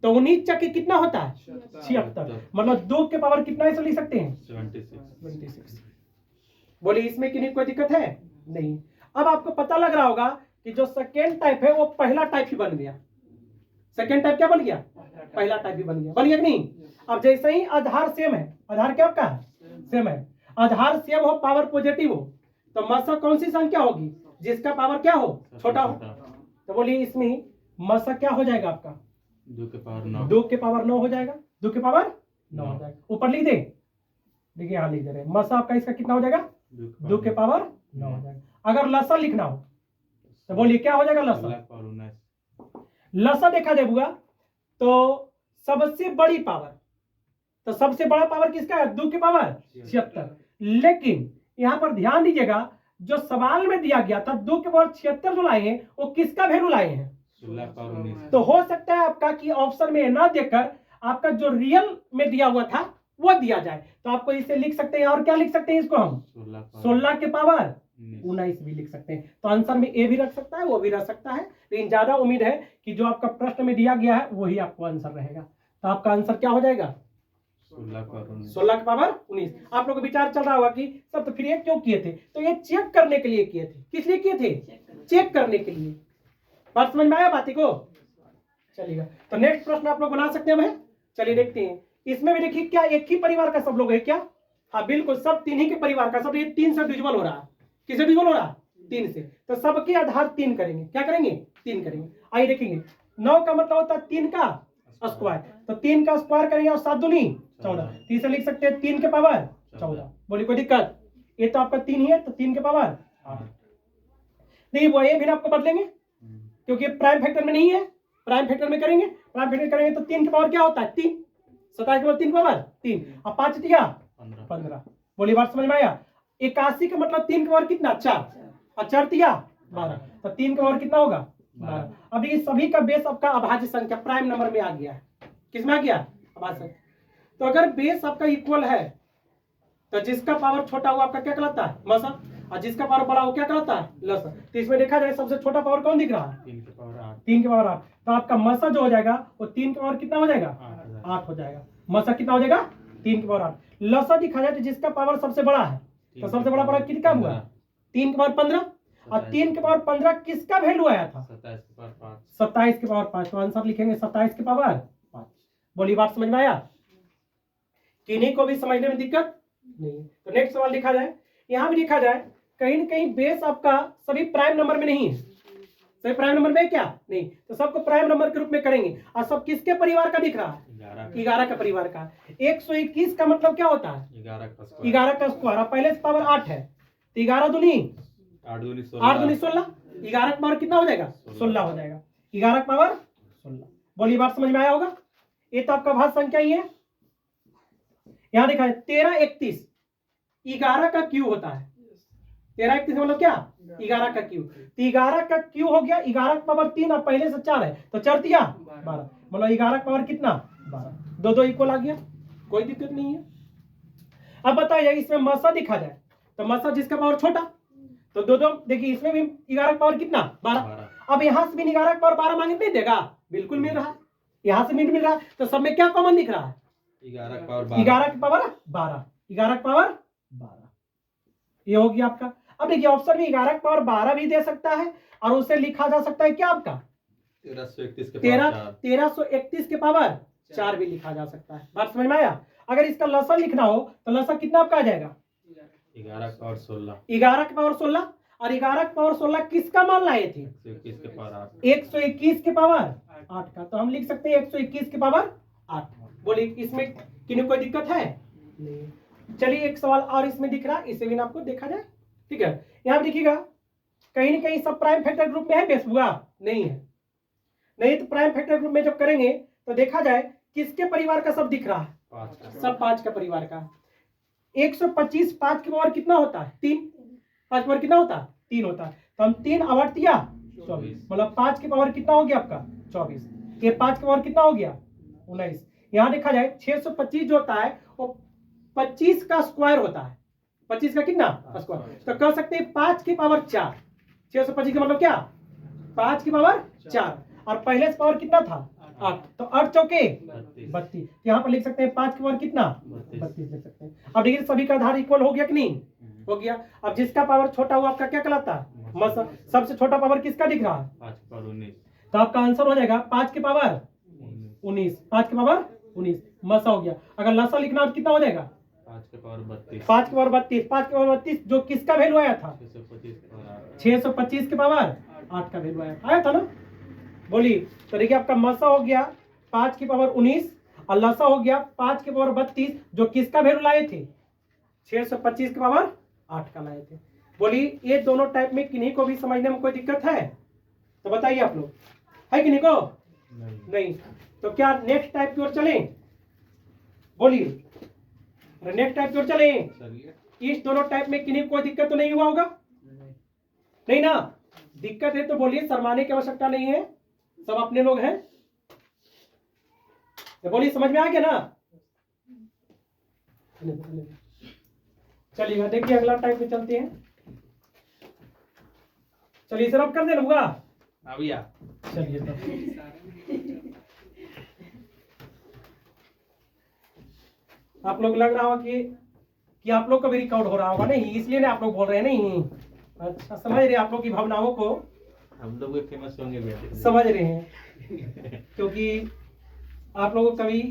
तो 19 चक्के कितना होता है 76, मतलब 2 के पावर कितना इसे लिख सकते हैं 26। बोलिए इसमें किन्हीं कोई दिक्कत है नहीं। अब आपको पता लग रहा होगा कि जो सेकेंड टाइप है वो पहला टाइप ही बन गया, सेकेंड टाइप क्या बन गया पहला टाइप ही बन गया कि नहीं। अब जैसे ही आधार सेम है, आधार क्या आपका है सेम है, आधार सेम हो पावर पॉजिटिव हो, तो मसा कौन सी संख्या होगी जिसका पावर क्या हो, सबसे छोटा हो। तो बोलिए इसमें मसा क्या हो जाएगा आपका, 2 के पावर 9। 2 के पावर 9 हो जाएगा, 2 के पावर 9 हो जाएगा। ऊपर लिख दे, देखिए यहाँ लिख दे रहे हैं, मसा आपका इसका कितना हो जाएगा, 2 के पावर 9 हो जाएगा। अगर लसा लिखना हो तो बोलिए क्या हो जाएगा, लसा। 16 के पावर 19। लसा देखा जाए बुआ तो सबसे बड़ी पावर, तो सबसे बड़ा पावर किसका है, 2 के पावर 76। लेकिन यहाँ पर ध्यान दीजिएगा, जो सवाल में दिया गया था 2 के पावर 76 जो लाए हैं वो किसका वैल्यू लाए हैं, 16 के पावर 19। तो हो सकता है आपका कि ऑप्शन में ना देकर आपका जो रियल में दिया हुआ था वो दिया जाए, तो आपको इसे लिख सकते हैं। और क्या लिख सकते हैं इसको हम, 16 के पावर 19 भी लिख सकते हैं। तो आंसर में ए भी रख सकता है, वो भी रख सकता है, लेकिन ज्यादा उम्मीद है कि जो आपका प्रश्न में दिया गया है वही आपको आंसर रहेगा। तो आपका आंसर क्या हो जाएगा, 16 के पावर 19। आप लोगों को विचार चल रहा होगा कि सब तो फिर ये क्यों किए थे, तो ये चेक करने के लिए किए थे। किस लिए किए थे, चेक करने के लिए। बात समझ में आया बात को, चलिएगा। तो नेक्स्ट प्रश्न आप लोग बना सकते हैं। चलिए देखते हैं, इसमें भी देखिए क्या एक ही परिवार का सब लोग है क्या, हाँ बिल्कुल, सब 3 ही के परिवार का, सब ये 3 से डिविजिबल हो रहा है। किससे डिविजिबल हो रहा है, 3 से। तो सबके आधार 3 करेंगे, क्या करेंगे, 3 करेंगे। आइए देखेंगे, 9 का मतलब होता है 3 का स्क्वायर, तो 3 का स्क्वायर करेंगे और 7 दूनी 14, तीसरे लिख सकते हैं 3 के पावर 14। बोलिए कोई दिक्कत, ये तो आपका 3 ही है, तो 3 के पावर 8। नहीं वो ये भी आपको बदलेंगे क्योंकि प्राइम फैक्टर में नहीं है, प्राइम फैक्टर में करेंगे, प्राइम फैक्टर करेंगे तो 3 के पावर क्या होता है, 3, 27 के पावर 3 पावर 3 और 5 दिया 15। बोलिए बात समझ में आया। 81 का मतलब 3 के पावर कितना, 4 और 4 दिया 12, तो 3 के पावर कितना होगा, 12। अब ये सभी का बेस आपका अभाज्य संख्या प्राइम नंबर में आ गया है। किसमें आ गया, अभाज्य संख्या। तो अगर बेस आपका इक्वल है तो जिसका पावर छोटा हुआ आपका क्या कहलाता है, मसा, और जिसका पावर बड़ा हो क्या कहलाता है, लसा। तो इसमें देखा जाए सबसे छोटा पावर कौन दिख रहा है, 3 के पावर 8। 3 के पावर 8। तो आपका मसा जो हो जाएगा वो 3 के पावर कितना हो जाएगा, 8 हो जाएगा। मसा कितना हो जाएगा, 3 के पावर 8। लसा दिखा जाए तो जिसका पावर सबसे बड़ा है, तो सबसे बड़ा पावर कितना हुआ, 3 के पावर 15, और 3 के पावर 15 किसका वैल्यू आया था, 27 के पावर 5। 27 के पावर 5। तो आंसर लिखेंगे 27 के पावर 5। बोलिए बात समझ में आया, किन्हीं को भी समझने में दिक्कत नहीं है। तो नेक्स्ट सवाल लिखा जाए, यहां भी लिखा जाए कहीं न कहीं बेस आपका सभी प्राइम नंबर में नहीं है, सभी प्राइम नंबर में क्या नहीं, तो सबको प्राइम नंबर के रूप में करेंगे। और सब किसके परिवार का दिख रहा है, 11 का परिवार का। 121 का मतलब क्या होता है, 11 का स्क्वायर, पहले से पावर 8 है तो 11 दूनी 8 दूनी 16, 11 का पावर कितना हो जाएगा, 16 हो जाएगा, 11 का पावर 16। बोलिए बात समझ में आया होगा। ये तो आपका भाज्य संख्या ही है। यहां देखा है 13 31 11 का क्यू होता है, 13 31 मतलब क्या, 11 का क्यू। 11 का क्यू हो गया 11 का पावर 3 और पहले से 4 है तो 4 दिया 12, मतलब 11 का पावर कितना 12, दो दो इक्वल आ गया, कोई दिक्कत नहीं है। अब बताइए इसमें मसा दिखा जाए तो मसा जिसका पावर छोटा, तो दो दो देखिए इसमें भी 11 का पावर कितना 12। अब यहां से भी 11 का पावर 12 मांगे नहीं देगा, बिल्कुल मिल रहा है, यहां से मिल रहा है, तो सब में क्या कॉमन दिख रहा है, 11 के पावर 12, 11 के पावर 12, ये हो गया आपका। अब देखिए ऑप्शन में 11 के पावर 12 भी दे सकता है और उसे लिखा जा सकता है क्या आपका 1331 के पावर 4 भी लिखा जा सकता है। बात समझ में आया। अगर इसका लसा लिखना हो तो लसा कितना आपका आ जाएगा, 11 के पावर 16, 11 के पावर 16, और 11 के पावर 16 किसका मान लाए थे, 121 के पावर 8 का, तो हम लिख सकते हैं 121 के पावर 8। बोलिए इसमें किन्हीं कोई दिक्कत है नहीं। चलिए एक सवाल और इसमें दिख रहा है, इसे भी ना आपको देखा जाए, ठीक है। यहां देखिएगा कहीं ना कहीं सब प्राइम फैक्टर ग्रुप में है बेस हुआ नहीं है, नहीं तो प्राइम फैक्टर ग्रुप में जब करेंगे तो देखा जाए किसके परिवार का सब दिख रहा है, सब 5 का परिवार का। 125 5 के पावर कितना होता है 3, 5 के पावर कितना होता है 3 होता है, तो हम 3 आवर्त दिया 24, मतलब 5 के पावर कितना हो गया आपका 24, ये 5 के पावर कितना हो गया 19। यहां देखा जाए 625 जो होता है वो 25 का स्क्वायर होता है, 25 का कितना स्क्वायर, तो कर सकते हैं 5 की पावर 4, 625 का मतलब क्या 5 की पावर 4, और पहले से पावर कितना था 8, तो 8 चौके 32, यहाँ पर लिख सकते हैं 5 की पावर कितना 32 लिख सकते हैं। अब देखिए सभी का आधार इक्वल हो गया कि नहीं हो गया। अब जिसका पावर छोटा हुआ आपका क्या कहलाता है मसा, सबसे छोटा पावर किसका दिख रहा है 5 के पावर 19, तो आपका आंसर हो जाएगा 5 की पावर 19, 5 की पावर 19 मसा हो गया। अगर लसा लिखना हो कितना हो जाएगा 5 के पावर 32, 5 के पावर 32, 5 के पावर 32 जो किसका वैल्यू आया था 625 के पावर 625 के पावर 8 का वैल्यू आया था ना। बोलिए, तो देखिए आपका मसा हो गया 5 की पावर 19 और लसा हो गया 5 की पावर 32, जो किसका वैल्यू लाए थे? 625 की पावर 8 का लाए थे। बोलिए, ये दोनों टाइप में किन्हीं को भी समझने में कोई दिक्कत है तो बताइए आप लोग, है किन्हीं को? नहीं। तो क्या नेक्स्ट टाइप की ओर चलें? बोलिए, नेक्स्ट टाइप की ओर चलें। इस दोनों टाइप में किन्हीं को कोई दिक्कत तो नहीं हुआ होगा? नहीं ना? दिक्कत है तो बोलिए, शर्माने की आवश्यकता नहीं है, सब अपने लोग हैं। तो बोलिए, समझ में आ गया ना? चलिएगा, देखिए अगला टाइप में चलते हैं। चलिए सर, अब कर दे लूंगा। चलिए तब आप लोग लग रहा होगा कि आप लोग का भी रिकॉर्ड हो रहा होगा, नहीं इसलिए ना आप लोग बोल रहे हैं। नहीं, अच्छा, समझ रहे आप लोग की भावनाओं को, हम लोग भी फेमस होंगे बेटे। समझ रहे हैं। क्योंकि आप लोगों को कभी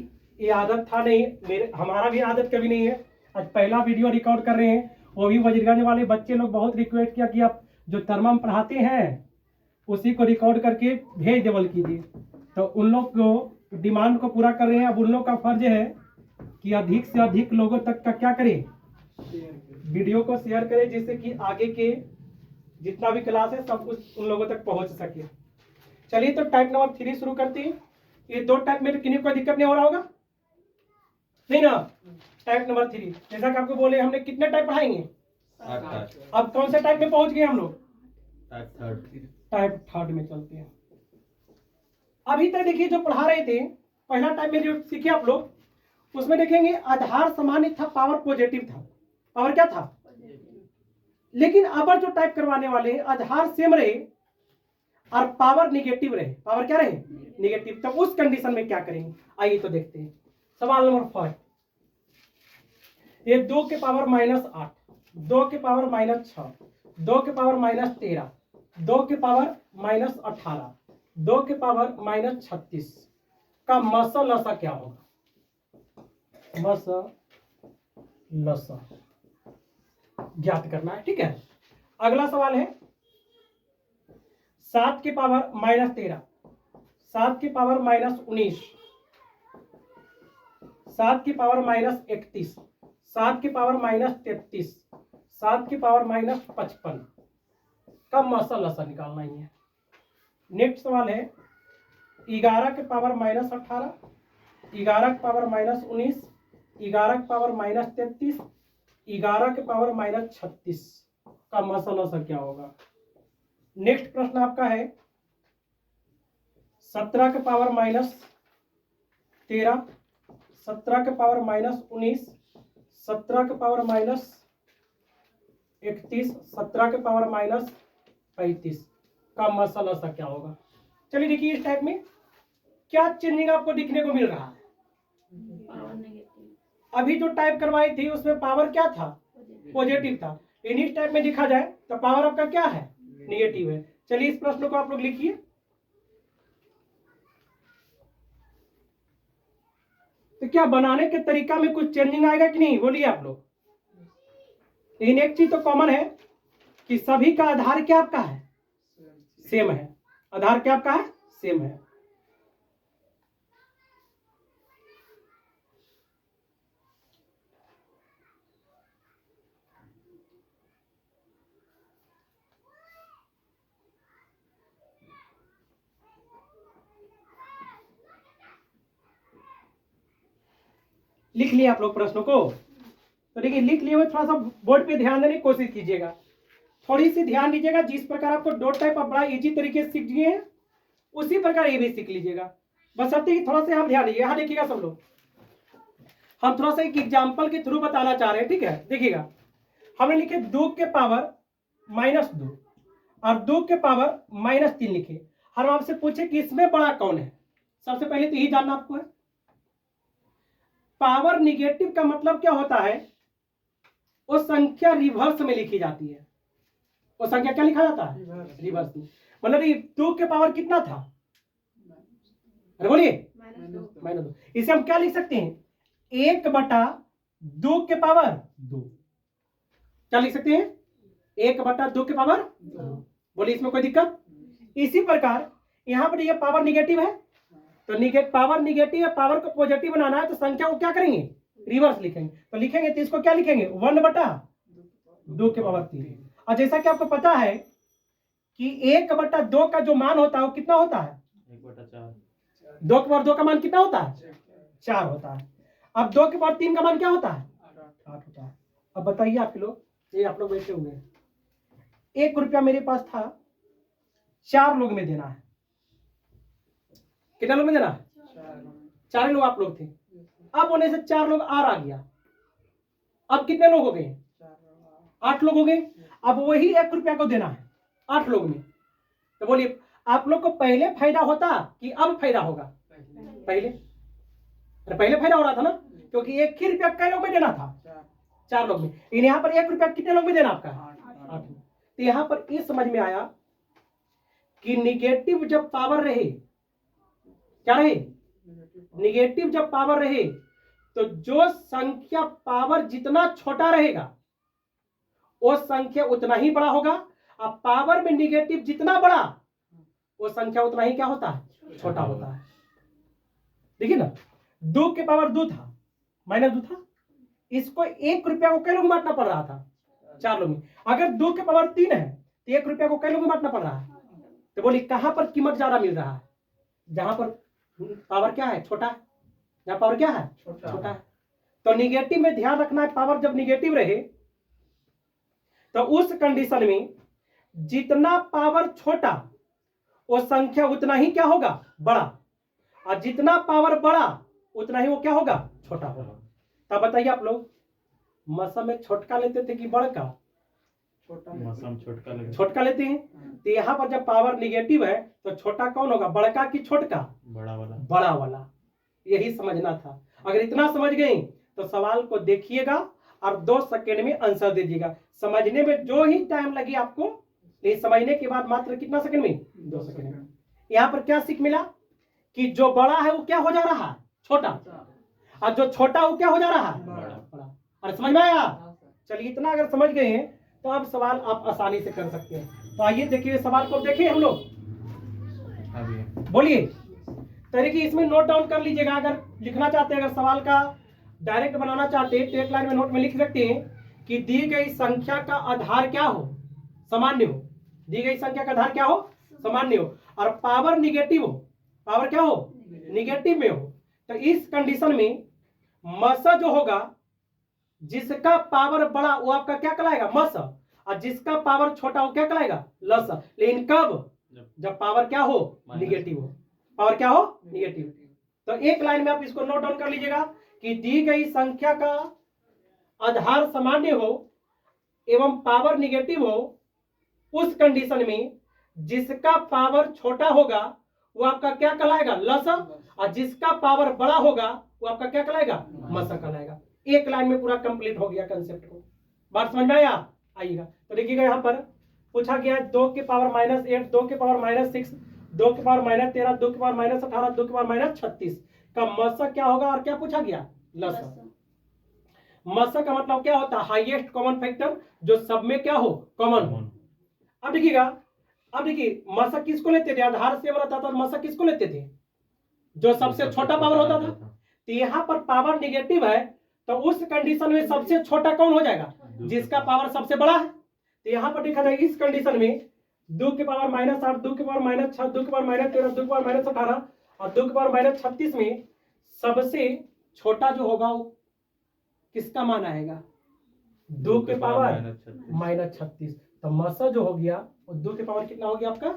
ये आदत था नहीं, हमारा भी आदत कभी नहीं है। आज पहला वीडियो रिकॉर्ड कर रहे हैं, वो भी वजीरगंज वाले बच्चे लोग बहुत रिक्वेस्ट किया कि आप जो तर्मम पढ़ाते हैं उसी को रिकॉर्ड करके भेज देवल कीजिए। तो उन लोग को डिमांड को पूरा कर रहे हैं। अब उन लोग का फर्ज है कि अधिक से अधिक लोगों तक का क्या करें, वीडियो को शेयर करें, जिससे कि आगे के जितना भी क्लास है सब कुछ उन लोगों तक पहुंच सके। चलिए, तो टाइप नंबर 3 शुरू करते हैं। ये दो टाइप में किन्हीं को दिक्कत नहीं हो रहा होगा, नहीं ना? टाइप नंबर 3, जैसा कि आपको बोले हमने कितने टाइप पढ़ाएंगे? अब कौन से टाइप में पहुंच गए हम लोग? टाइप थर्ड में चलते हैं। अभी तक देखिए जो पढ़ा रहे थे, पहला टाइप में जो सीखे आप लोग, उसमें देखेंगे आधार समान था, पावर पॉजिटिव था। पावर क्या था? लेकिन अब जो टाइप करवाने वाले आधार सेम रहे और पावर निगेटिव रहे। पावर क्या रहे? निगेटिव। तो उस कंडीशन में क्या करेंगे, आइए तो देखते हैं। सवाल नंबर 5, ये 2 के पावर -8, 2 के पावर -6, 2 के पावर -13, 2 के पावर -18, 2 के पावर -36 का मसा लसा क्या होगा? मसा लसा ज्ञात करना है, ठीक है। अगला सवाल है 7 के पावर -13, 7 के पावर -19, 7 के पावर -31, 7 के पावर -33, 7 के पावर -55 का मसा लसा निकालना ही है। नेक्स्ट सवाल है 11 के पावर -18, 11 के पावर -19, 11 के पावर -33, 11 के पावर -36 का मसा लसा क्या होगा? नेक्स्ट प्रश्न आपका है 17 के पावर -13, 17 के पावर -19, 17 के पावर -31, 17 के पावर -35 का मसा लसा क्या होगा? चलिए देखिए, इस टाइप में क्या चेंजिंग आपको दिखने को मिल रहा है? अभी जो टाइप करवाई थी उसमें पावर क्या था? पॉजिटिव था। इस टाइप में दिखा जाए तो पावर आपका क्या है? निगेटिव है। चलिए इस प्रश्न को आप लोग लिखिए। तो क्या बनाने के तरीका में कुछ चेंजिंग आएगा कि नहीं, बोलिए आप लोग। लेकिन एक चीज तो कॉमन है कि सभी का आधार क्या आपका है? सेम है। आधार क्या आपका है? सेम है। लिख लिया आप लोग प्रश्नों को? तो देखिए, लिख लिए हुए थोड़ा सा बोर्ड पे ध्यान देने की कोशिश कीजिएगा, थोड़ी सी ध्यान दीजिएगा। जिस प्रकार आपको डॉट टाइप आप बड़ा इजी तरीके से सीख गए हैं, उसी प्रकार ये भी सीख लीजिएगा। बस अब थोड़ा सा हम ध्यान दीजिएगा। यहाँ देखिएगा सब लोग, हम थोड़ा सा एक एग्जाम्पल के थ्रू बताना चाह रहे हैं, ठीक है। देखिएगा, हमने लिखे 2 के पावर -2 और 2 के पावर -3 लिखे। हम आपसे पूछे कि इसमें बड़ा कौन है? सबसे पहले तो यही जानना आपको है। पावर निगेटिव का मतलब क्या होता है? वो संख्या रिवर्स में लिखी जाती है। वो संख्या क्या लिखा जाता है? रिवर्स में। मतलब ये 2 के पावर कितना था? अरे बोलिए, -2। इसे हम क्या लिख सकते हैं? 1/2 के पावर 2। क्या लिख सकते हैं? 1/2 के पावर 2। बोलिए इसमें कोई दिक्कत? इसी प्रकार यहाँ पर ये पावर निगेटिव है, तो पावर निगेटिव है, पावर को पॉजिटिव बनाना है तो संख्या को क्या करेंगे? रिवर्स लिखेंगे। तो लिखेंगे तो इसको क्या लिखेंगे? 1/2 के पावर 3। और जैसा कि आपको पता है कि 1/2 का जो मान होता है वो कितना होता है? 1/4। 2 के पावर 2 का मान कितना होता है? 4 होता है। अब 2 के पावर 3 का मान क्या होता है? 8 होता है। अब बताइए आप लोग, ये आप लोग बैठे हुए हैं, 1 रुपया मेरे पास था, 4 लोग में देना है। कितना लोग में देना है? 4 लोग आप लोग थे। अब होने से 4 लोग और आ गया, अब कितने लोग हो गए? 8 लोग हो गए। अब वही 1 रुपया को देना है 8 लोग में। तो बोलिए आप लोग को पहले फायदा होता कि अब फायदा होगा? पहले फायदा हो रहा था ना, क्योंकि 1 ही रुपया कई लोग में देना था? 4 लोग में। यहाँ पर 1 रुपया कितने लोग में देना आपका? 8। तो यहाँ पर ये समझ में आया कि निगेटिव जब पावर रहे, क्या रहे? निगेटिव जब पावर रहे तो जो संख्या पावर जितना छोटा रहेगा वो संख्या उतना ही बड़ा होगा, और पावर में निगेटिव जितना बड़ा वो संख्या उतना ही क्या होता है? छोटा होता है। देखिए ना, 2 के पावर 2 था, -2 था, इसको 1 रुपया को कई लोग बांटना पड़ रहा था? 4 लोग में। अगर 2 के पावर 3 है तो 1 रुपया को कई लोग बांटना पड़ रहा है? तो बोलिए कहां पर कीमत ज्यादा मिल रहा है? जहां पर पावर क्या है? छोटा है। जहां पावर क्या है? छोटा है। तो निगेटिव में ध्यान रखना है, पावर जब निगेटिव रहे तो उस कंडीशन में जितना पावर छोटा वो संख्या उतना ही क्या होगा? बड़ा, और जितना पावर बड़ा उतना ही वो क्या होगा? छोटा होगा। तब बताइए आप लोग, मसम में छोटका लेते थे कि बड़का? छोटका लेते हैं। तो यहाँ पर जब पावर निगेटिव है तो छोटा कौन होगा? बड़का कि छोटका? बड़ा वाला। यही समझना था। अगर इतना समझ गए तो सवाल को देखिएगा और 2 सेकेंड में आंसर दीजिएगा। समझने में जो ही टाइम लगे आपको, लेकिन समझने के बाद मात्र कितना सेकंड में? 2 सेकंड में। यहाँ पर क्या सीख मिला कि जो बड़ा है वो क्या हो जा रहा है? छोटा, और जो छोटा वो क्या हो जा रहा है? बड़ा। और समझ में आया? चलिए इतना अगर समझ गए हैं तो अब सवाल आप आसानी से कर सकते हैं। तो आइए देखिए सवाल को, देखिए हम लोग, बोलिए। तो देखिए इसमें नोट डाउन कर लीजिएगा। अगर लिखना चाहते हैं, अगर सवाल का डायरेक्ट बनाना चाहते हैं तो एक लाइन में नोट में लिख सकते हैं कि दी गई संख्या का आधार क्या हो? सामान्य हो। दी गई संख्या का आधार क्या हो? सामान्य हो, और पावर निगेटिव हो। पावर क्या हो? निगेटिव में हो। तो इस कंडीशन में मस जो होगा, जिसका पावर बड़ा वो आपका क्या कहलाएगा? मस, और जिसका पावर छोटा वो क्या कहलाएगा? लस। लेकिन कब? जब पावर क्या हो? निगेटिव हो। पावर क्या हो? निगेटिव। तो एक लाइन में आप इसको नोट डाउन कर लीजिएगा कि दी गई संख्या का आधार सामान्य हो एवं पावर निगेटिव हो, उस कंडीशन में जिसका पावर छोटा होगा वो आपका क्या कहलाएगा? लस, और जिसका पावर बड़ा होगा वो आपका क्या कहलाएगा? मस कहलाएगा। एक लाइन में पूरा कंप्लीट हो गया कंसेप्ट को। बात समझ में आया? आइएगा तो देखिएगा, यहाँ पर पूछा गया 2 के पावर -8, 2 के पावर -6, 2 के पावर -13, 2 के पावर -18, 2 के पावर -36 का मस क्या होगा और क्या पूछा गया? लस। मस का मतलब क्या होता है? हाईएस्ट कॉमन फैक्टर, जो सब में क्या हो? कॉमन हो। अब देखिएगा, अब देखिए मस किसको लेते थे? आधार से रहता था। मस किसको लेते थे? जो सबसे छोटा पावर होता था। तो यहाँ पर पावर निगेटिव है तो उस कंडीशन में सबसे छोटा कौन हो जाएगा? जिसका पावर सबसे बड़ा है। तो यहाँ पर देखा जाए इस कंडीशन में 2 के पावर -8, 2 के पावर -6, 2 के पावर -13, 2 के पावर -18 और 2 के पावर -36 में सबसे छोटा जो होगा वो किसका मान आएगा? 2 के पावर -36। तो मस जो हो गया वो 2 के पावर कितना हो गया आपका?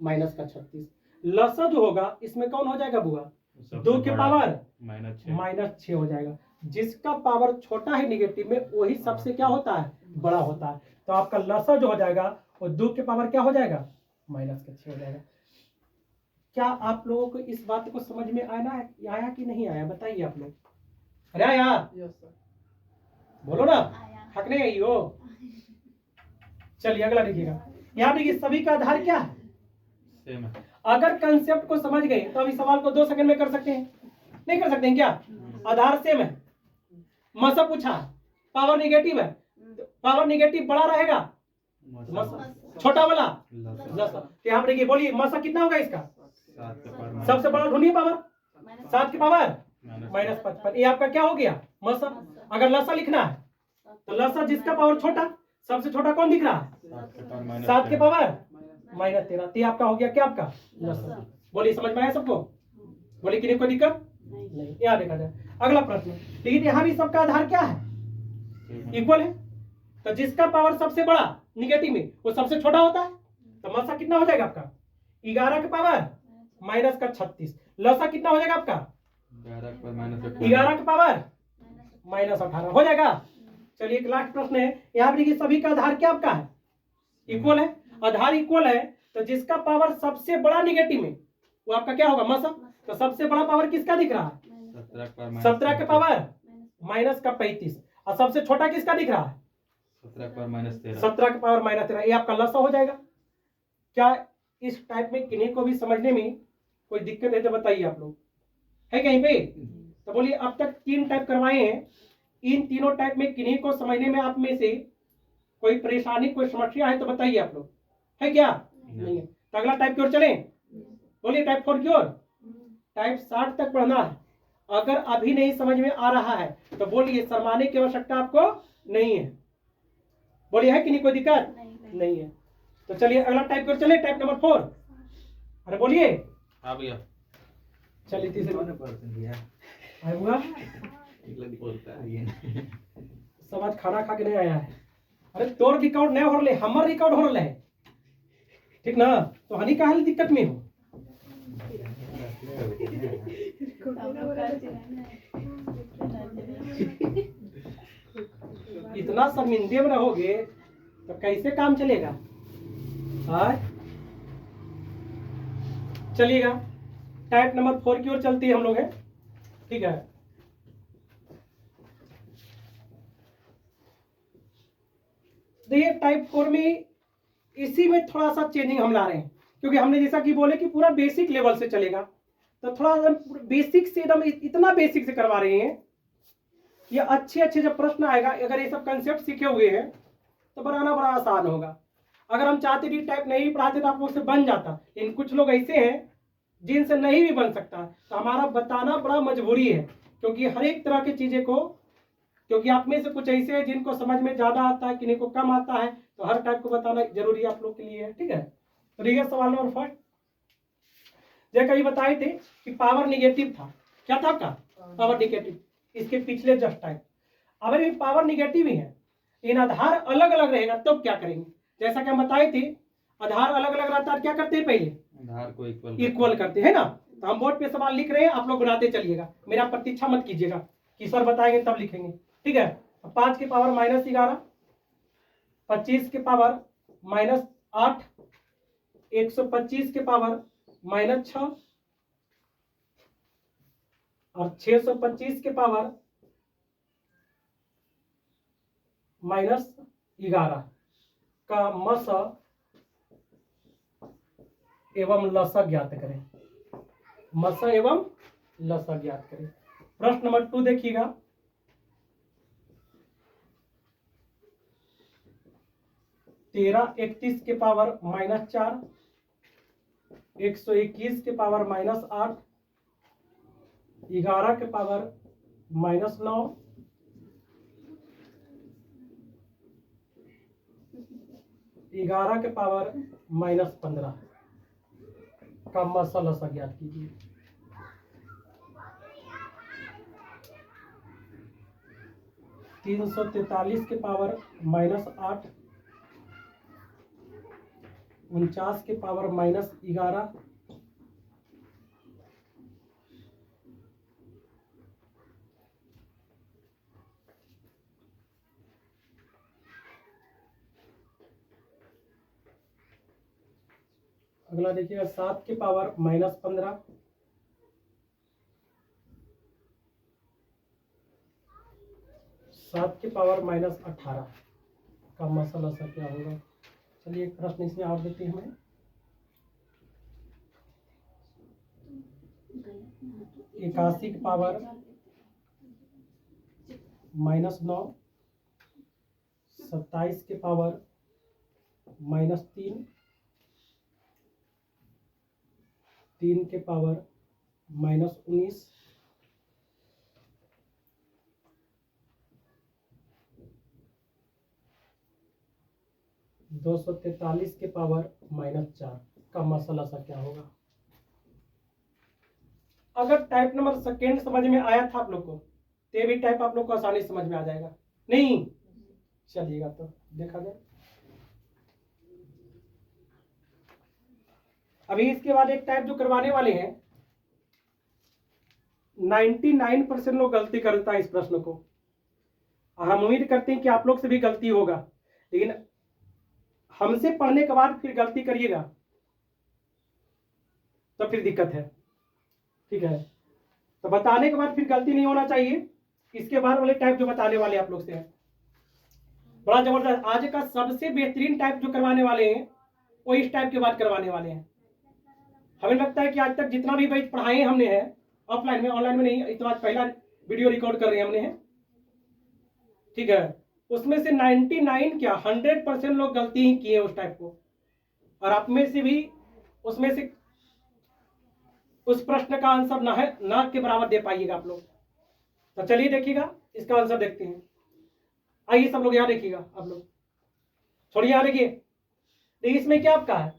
-36। लस जो होगा इसमें कौन हो जाएगा बुआ? 2 के पावर -6 हो जाएगा। जिसका पावर छोटा है निगेटिव में वही सबसे क्या होता है? बड़ा होता है। तो आपका लसा जो हो जाएगा वो 2 के पावर क्या हो जाएगा? -6 हो जाएगा। क्या आप लोगों को इस बात को समझ में आया कि नहीं आया? बताइए आप लोग। अरे यार बोलो ना, थक नहीं आई हो? चलिए अगला देखिएगा। यहाँ देखिए सभी का आधार क्या है? सेम है। अगर कंसेप्ट को समझ गए तो अभी सवाल को 2 सेकंड में कर सकते हैं? नहीं कर सकते हैं क्या? आधार सेम है, मसा पूछा, पावर निगेटिव है, पावर निगेटिव बड़ा रहेगा मसा छोटा वाला लसा लसा। तो यहाँ पर देखिए, बोलिए मसा कितना होगा इसका? 7 के पावर सबसे बड़ा ढूंढिए पावर, 7 की पावर -55 -55। ये आपका क्या हो गया? मसा। अगर लसा लिखना है तो लसा जिसका पावर छोटा, सबसे छोटा कौन दिख रहा है? 7 के पावर -13। तो ये आपका हो गया क्या? आपका लसा। बोलिए समझ में आया सबको? बोलिए किसी कोई दिक्कत नहीं। यहाँ देखा जाए अगला प्रश्न। लेकिन यहाँ भी सबका आधार क्या है? इक्वल है। तो जिसका पावर सबसे बड़ा निगेटिव में वो सबसे छोटा होता है। तो मसा कितना हो जाएगा आपका? 11 के पावर -36। लसा कितना हो जाएगा आपका? 11 के पावर -18 हो जाएगा। चलिए एक लास्ट प्रश्न है। यहाँ पर देखिए सभी का आधार क्या आपका है? इक्वल है। आधार इक्वल है तो जिसका पावर सबसे बड़ा निगेटिव में वो आपका क्या होगा? मसा। तो सबसे बड़ा पावर किसका दिख रहा है? 17 के पावर -35। और सबसे छोटा किसका दिख रहा है? 17 के पावर -13। 17 के पावर -13। ये आपका लसा हो जाएगा। क्या इस टाइप में किन्हीं को भी समझने में कोई दिक्कत है तो बताइए आप लोग, है कहीं पे? तो बोलिए अब तक 3 टाइप करवाए हैं, इन तीनों टाइप में किन्हीं को समझने में आप में से कोई परेशानी, कोई समस्या है तो बताइए आप लोग, है क्या? नहीं है। तो अगला टाइप की ओर चलें। बोलिए टाइप 4 की ओर। टाइप 60 तक पढ़ना है। अगर अभी नहीं समझ में आ रहा है तो बोलिए, शर्माने की आवश्यकता आपको नहीं है। बोलिए है कि नहीं कोई दिक्कत? नहीं है। तो चलिए अगला टाइप की ओर चले। Type number 4। अरे बोलिए। हाँ भैया। चलिए तीसरे हुआ सब आज खाना खा के नहीं आया है। अरे तोर रिकॉर्ड नहीं हो रहे, हमार रिकॉर्ड हो रहा है, ठीक ना? तो हनी का दिक्कत में हो। इतना शर्मिंदे में रहोगे तो कैसे काम चलेगा? चलिएगा टाइप नंबर 4 की ओर चलती है हम लोग, है ठीक है। देखिए टाइप 4 में इसी में थोड़ा सा चेंजिंग हम ला रहे हैं, क्योंकि हमने जैसा कि बोले कि पूरा बेसिक लेवल से चलेगा, तो थोड़ा बेसिक से एकदम इतना बेसिक से करवा रहे हैं। ये अच्छे जब प्रश्न आएगा, अगर ये सब कंसेप्ट सीखे हुए हैं तो बनाना बड़ा आसान होगा। अगर हम चाहते भी टाइप नहीं पढ़ाते तो आप लोग से बन जाता, लेकिन कुछ लोग ऐसे हैं जिनसे नहीं भी बन सकता, तो हमारा बताना बड़ा मजबूरी है, क्योंकि हर एक तरह की चीजें को, क्योंकि आप में से कुछ ऐसे हैं जिनको समझ में ज्यादा आता है, किन्हीं को कम आता है, तो हर टाइप को बताना जरूरी आप लोग के लिए है, ठीक है। तो ठीक है, सवाल नंबर 1। जैसे कभी बताए थे कि पावर निगेटिव था, क्या था आपका? Power negative. इसके पिछले जस्ट टाइप अगर ये पावर निगेटिव ही है, इन आधार अलग अलग रहेगा तो क्या करेंगे? जैसा कि हम बताए थे, आधार अलग अलग रहता है, क्या करते हैं? पहले आधार को इक्वल करते हैं ना। तो हम बोर्ड पे सवाल लिख रहे हैं, आप लोग बनाते चलिएगा, मेरा प्रतीक्षा मत कीजिएगा कि सर बताएंगे तब लिखेंगे, ठीक है। 5 के पावर -11, 25 के पावर -8, 125 के पावर -6 और 625 के पावर -11 का मस एवं लसा ज्ञात करें। मस एवं लसा ज्ञात करें। प्रश्न नंबर 2 देखिएगा। तेरह 31 के पावर -4, 121 के पावर -8, 11 के पावर -9, 11 के पावर -15 का मसल ज्ञात कीजिए। -343 के पावर -8, 49 के पावर -11, 7 के पावर -15, 7 के पावर -18 का मसला सा क्या होगा? चलिए एक प्रश्न इसमें और देते हैं हमें। 81 के पावर -9, 27 के पावर -3, 3 के पावर -19, 243 के पावर -4 का मसला सा क्या होगा। अगर टाइप नंबर सेकेंड समझ में आया था आप लोग को, तो ये भी टाइप आप लोग को आसानी से समझ में आ जाएगा। नहीं चलिएगा तो देखा जाए। अभी इसके बाद एक टाइप जो करवाने वाले हैं, 99% लोग गलती करता है इस प्रश्न को। हम उम्मीद करते हैं कि आप लोग से भी गलती होगा, लेकिन हमसे पढ़ने के बाद फिर गलती करिएगा तो फिर दिक्कत है। ठीक है, तो बताने के बाद फिर गलती नहीं होना चाहिए। इसके बाद वाले टाइप जो बताने वाले आप लोग से है बड़ा जबरदस्त। आज का सबसे बेहतरीन टाइप जो करवाने वाले हैं वो इस टाइप के बाद करवाने वाले हैं। हमें लगता है कि आज तक जितना भी बैच पढ़ाए हमने है ऑफलाइन में, ऑनलाइन में नहीं, इतना पहला वीडियो रिकॉर्ड कर रहे हैं हमने है। ठीक है, उसमें से 99 क्या 100% लोग गलती ही किए उस टाइप को, और आप में से भी उसमें से उस प्रश्न का आंसर ना है ना के बराबर दे पाइएगा आप लोग। तो चलिए देखिएगा इसका आंसर देखते हैं। आइए सब लोग यहाँ देखिएगा, आप लोग छोड़िए यहाँ देखिए। देखिए इसमें क्या आपका है,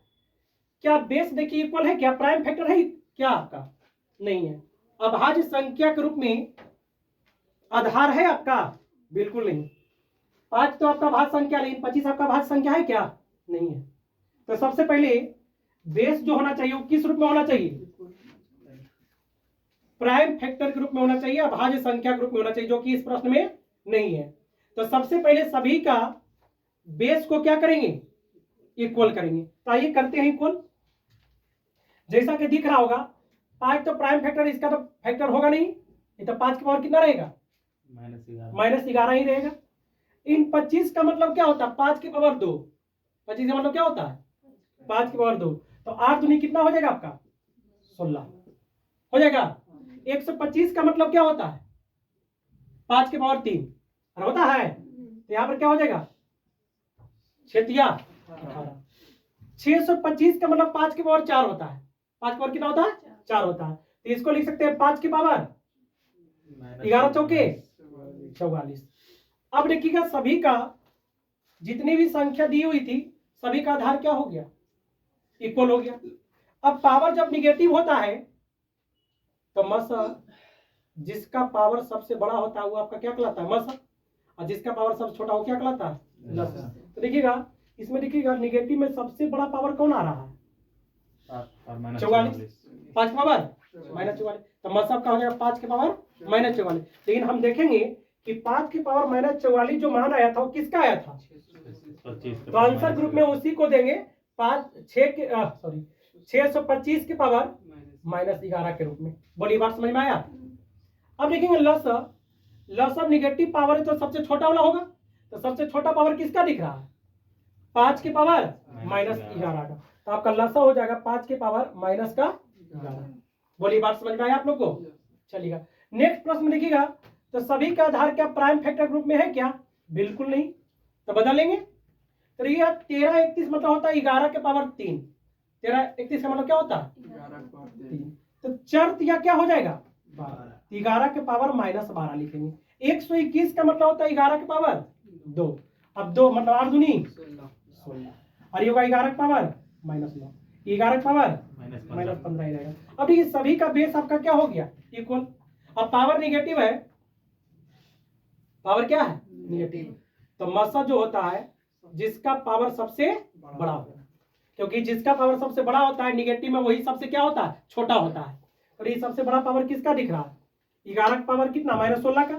क्या बेस देखिए इक्वल है, क्या प्राइम फैक्टर है क्या आपका, नहीं है। अभाज्य संख्या के रूप में आधार है आपका, बिल्कुल नहीं। 5 तो आपका भाज्य संख्या, लेकिन 25 आपका भाज्य संख्या है क्या, नहीं है। तो सबसे पहले बेस जो होना चाहिए वो किस रूप में होना चाहिए, प्राइम फैक्टर के रूप में होना चाहिए, अभाज्य संख्या के रूप में होना चाहिए, जो कि इस प्रश्न में नहीं है। तो सबसे पहले सभी का बेस को क्या करेंगे, इक्वल करेंगे। तो आइए करते हैं इक्वल। जैसा कि दिख रहा होगा 5 तो प्राइम फैक्टर, इसका तो फैक्टर होगा नहीं, ये तो 5 की पावर कितना रहेगा, -11 ही रहेगा। इन 25 का मतलब क्या होता है, 5 की पावर 2। 25 का मतलब क्या होता है, 5 की पावर 2। तो 8 दूनी कितना हो जाएगा आपका, 16 हो जाएगा। 125 का मतलब क्या होता है, 5 की पावर 3 होता है। तो यहाँ पर क्या हो जाएगा, 18। 625 का मतलब 5 की पावर 4 होता है। 5 की पावर कितना होता है, 4 होता है। तो इसको लिख सकते हैं 5 की पावर 11 चौके 44। अब देखिएगा सभी का जितनी भी संख्या दी हुई थी सभी का आधार क्या हो गया, इक्वल हो गया। अब पावर जब निगेटिव होता है तो मस जिसका पावर सबसे बड़ा होता है वो आपका क्या कहलाता है, मस, और जिसका पावर सबसे छोटा वो क्या कहलाता है, लस। तो देखिएगा इसमें देखिएगा निगेटिव में सबसे बड़ा पावर कौन आ रहा है, 44। 5 पावर -44, तो मस आपका हो जाएगा 5 के पावर -44। लेकिन हम देखेंगे कि 5 की पावर -44 जो मान आया था वो किसका आया था, तो आंसर ग्रुप में उसी को देंगे 625 की पावर -11 के रूप में। बोलिए बात समझ में आया। अब देखेंगे लस अब निगेटिव पावर है तो सबसे छोटा वाला होगा। तो सबसे छोटा पावर किसका दिख रहा है, 5 की पावर -11 का। तो आपका लसा हो जाएगा 5 के पावर -11। बोलिए बात समझ में आया आप लोग को। चलिएगा नेक्स्ट प्रश्न देखिएगा। तो सभी का आधार क्या प्राइम फैक्टर ग्रुप में है क्या, बिल्कुल नहीं। तो बदलेंगे। तो ये 13 31 मतलब होता है 11 के पावर 3। 13 31 का मतलब क्या होता है, 3। तो चर या क्या हो जाएगा, 11 के पावर -12 लिखेंगे। 121 का मतलब होता है 11 के पावर 2। अब 2 मतलब 8 दूनी 16, और ये होगा 11 के पावर -9, 11 के पावर -15 ही रहेगा। अब ये सभी का बेस आपका क्या हो गया, इक्वल। अब पावर निगेटिव है, पावर क्या है, निगेटिव। तो मसा जो होता है जिसका पावर सबसे बड़ा होता है, क्योंकि जिसका पावर सबसे बड़ा होता है निगेटिव में वही सबसे क्या होता है, छोटा होता है। और ये सबसे बड़ा पावर किसका दिख रहा है, 11 का पावर कितना -16 का,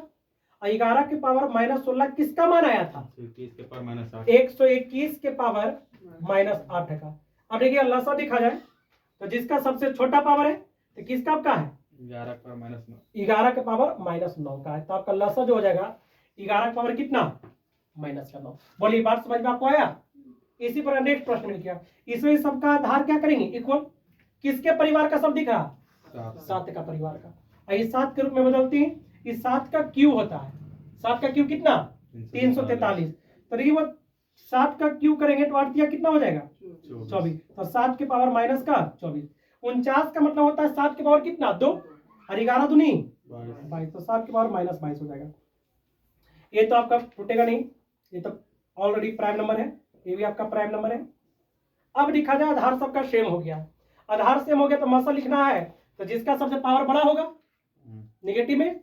और 11 के पावर -16 किसका मान आया था, 121 के पावर -8 का। अब देखिए लसा दिखा जाए तो जिसका सबसे छोटा पावर है तो किसका आपका है, 11 के पावर -9 का है। तो आपका लसा जो हो जाएगा 11 के पावर कितना, -9। बोलिए बात समझ में आपको आया। इसी पर नेक्स्ट प्रश्न में किया, इसमें सबका आधार क्या करेंगे, इक्वल। किसके परिवार का सब दिख रहा, 7 का परिवार का। इस 7 के रूप में बदलती है। इस 7 का क्यू होता है, 7 का क्यू कितना, 343। तो देखिए वो 7 का क्यू करेंगे तो 8 कितना हो जाएगा 24 24। तो 7 के पावर माइनस का 24। 49 का मतलब होता है 7 के पावर कितना 2 और 11 दूनी 22। तो 7 के पावर माइनस 22 हो जाएगा। ये तो आपका टूटेगा नहीं, ये तो ऑलरेडी प्राइम नंबर है, ये भी आपका प्राइम नंबर है। अब लिखा जाए आधार सबका सेम हो गया, आधार सेम हो गया तो मसा लिखना है, तो जिसका सबसे पावर बड़ा होगा निगेटिव में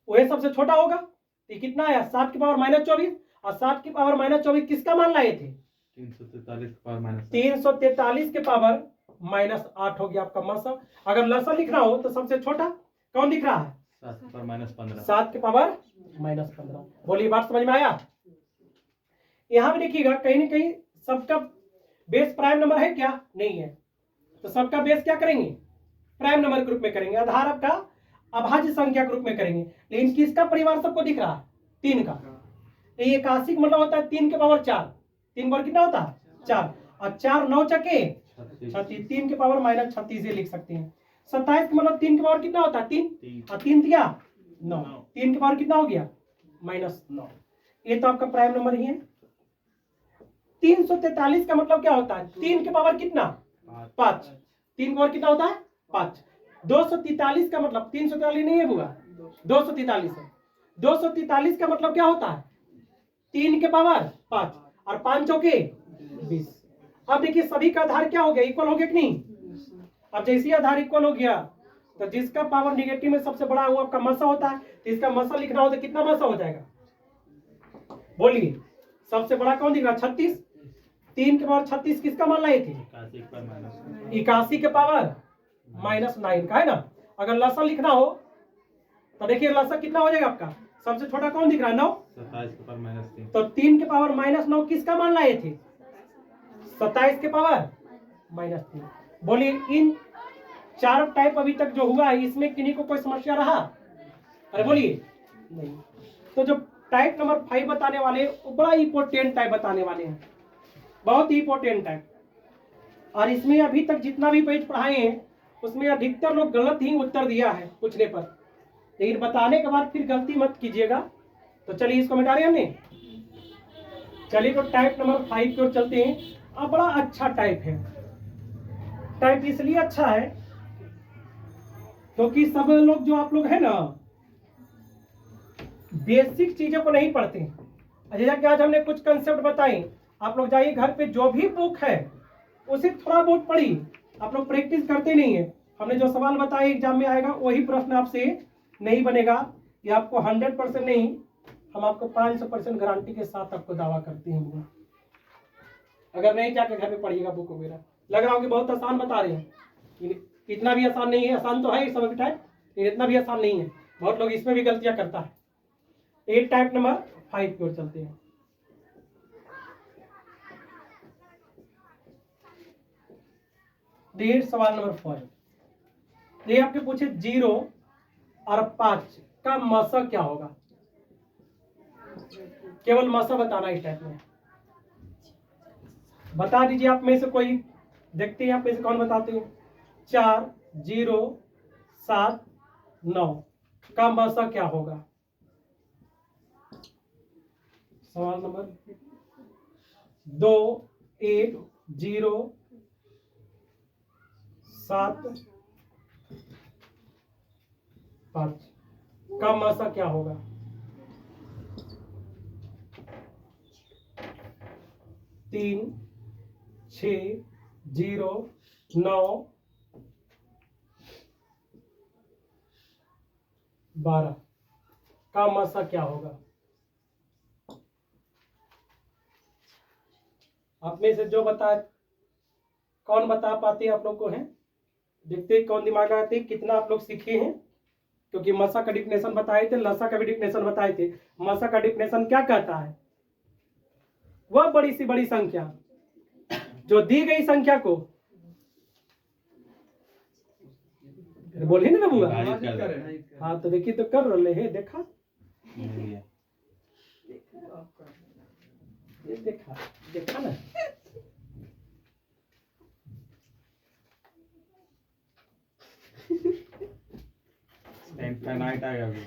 वही सबसे छोटा होगा। तो कितना आया 7 की पावर माइनस 24, और 7 की पावर माइनस 24 किसका मान लाए थे 343 के पावर माइनस 343 के पावर माइनस 8 हो गया आपका मसा। अगर लसा लिखना हो तो सबसे छोटा कौन दिख रहा है 7 के पावर माइनस 15 7 के पावर माइनस 15। बोलिए बात समझ में आया। यहां भी देखिएगा कहीं ना कहीं सबका बेस प्राइम नंबर है क्या नहीं है, तो सबका बेस क्या करेंगे प्राइम नंबर ग्रुप में करेंगे, आधार आपका अभाज्य संख्या ग्रुप में करेंगे। लेकिन किसका परिवार सबको दिख रहा है 3 का। तो ये 81 मतलब होता है 3 के पावर 4, 3 पावर कितना होता है 4, और 4 9 चके 36, 3 के पावर माइनस 36 लिख सकते हैं। 27 का मतलब 3 के पावर कितना होता है 3, और 3 क्या 9, 3 के पावर कितना हो गया माइनस 9। ये तो आपका प्राइम नंबर ही है। 343 का मतलब क्या होता है 3 के पावर कितना 5, 3 के पावर कितना होता है 5। 243 का मतलब 343 नहीं है बुआ 243 है। 243 का मतलब क्या होता है 3 के पावर 5 और 5 चौके 20। अब देखिए सभी का आधार क्या हो गया इक्वल हो गया कि नहीं। अब जैसे ही आधार इक्वल हो गया तो जिसका पावर निगेटिव में सबसे बड़ा वो आपका मसा होता है, तो इसका मसा लिखना हो तो कितना मसा हो जाएगा बोलिए। सबसे बड़ा कौन दिख रहा 36, 3 के पावर 36 किसका मान लाए थे 81 के पावर माइनस 9 का है ना। अगर लसा लिखना हो तो देखिए लसा कितना हो जाएगा आपका सबसे छोटा कौन दिख रहा है 9, 27 के पावर माइनस 3 तो 3 के पावर माइनस 9 किसका मान लाए थे 27 के पावर माइनस 3। बोलिए इन 4 टाइप अभी तक जो हुआ है इसमें किन्हीं को कोई समस्या रहा, अरे बोलिए नहीं। तो जो टाइप नंबर 5 बताने वाले वो बड़ा इंपॉर्टेंट टाइप बताने वाले हैं, बहुत ही इंपॉर्टेंट टाइप। और इसमें अभी तक जितना भी पेज पढ़ाए हैं उसमें अधिकतर लोग गलत ही उत्तर दिया है पूछने पर, लेकिन बताने के बाद फिर गलती मत कीजिएगा। तो चलिए इसको मिटा रहे हमने। चलिए तो टाइप नंबर 5 की ओर चलते हैं। अब बड़ा अच्छा टाइप है, टाइप इसलिए अच्छा है क्योंकि सब लोग जो आप लोग है ना बेसिक चीजों को नहीं पढ़ते। जैसा कि आज हमने कुछ कंसेप्ट बताए, आप लोग जाइए घर पे जो भी बुक है उसे थोड़ा बहुत पढ़िए, आप लोग प्रैक्टिस करते नहीं है। हमने जो सवाल बताए एग्जाम में आएगा वही प्रश्न आपसे नहीं बनेगा, ये आपको 100% नहीं, हम आपको 500% गारंटी के साथ आपको दावा करते हैं। अगर नहीं जाके घर में पढ़िएगा बुक वगैरह। लग रहा हो कि बहुत आसान बता रहे हैं, इतना भी आसान नहीं है, आसान तो है इस समय टाइप लेकिन इतना भी आसान नहीं है, बहुत लोग इसमें भी गलतियां करता है। एक टाइप नंबर 5 की ओर चलते हैं। सवाल नंबर 5 ये आपके पूछे 0 और 5 का मसा क्या होगा, केवल मसा बताना इस टाइप में। बता दीजिए आप में से कोई, देखते हैं आप में से कौन बताते हैं। 4 0 7 9 का मसा क्या होगा। सवाल नंबर 2 1 0 7 5 का मसा क्या होगा। 3 6 0 9 12 का मसा क्या होगा। आप में से जो बता कौन बता पाते आप लोग को है, देखते हैं कौन दिमाग आते कितना आप लोग सीखे हैं। क्योंकि मसा का डिफिनेशन बताए थे, लसा का भी डिफिनेशन बताए थे। मसा का डिफिनेशन क्या कहता है, वह बड़ी सी बड़ी संख्या जो दी गई संख्या को बोले ना बुआ। हाँ तो देखिए तो कर रहे हैं, देखा ये देखा देखा ना। इनफाइनाइट आएगा अभी,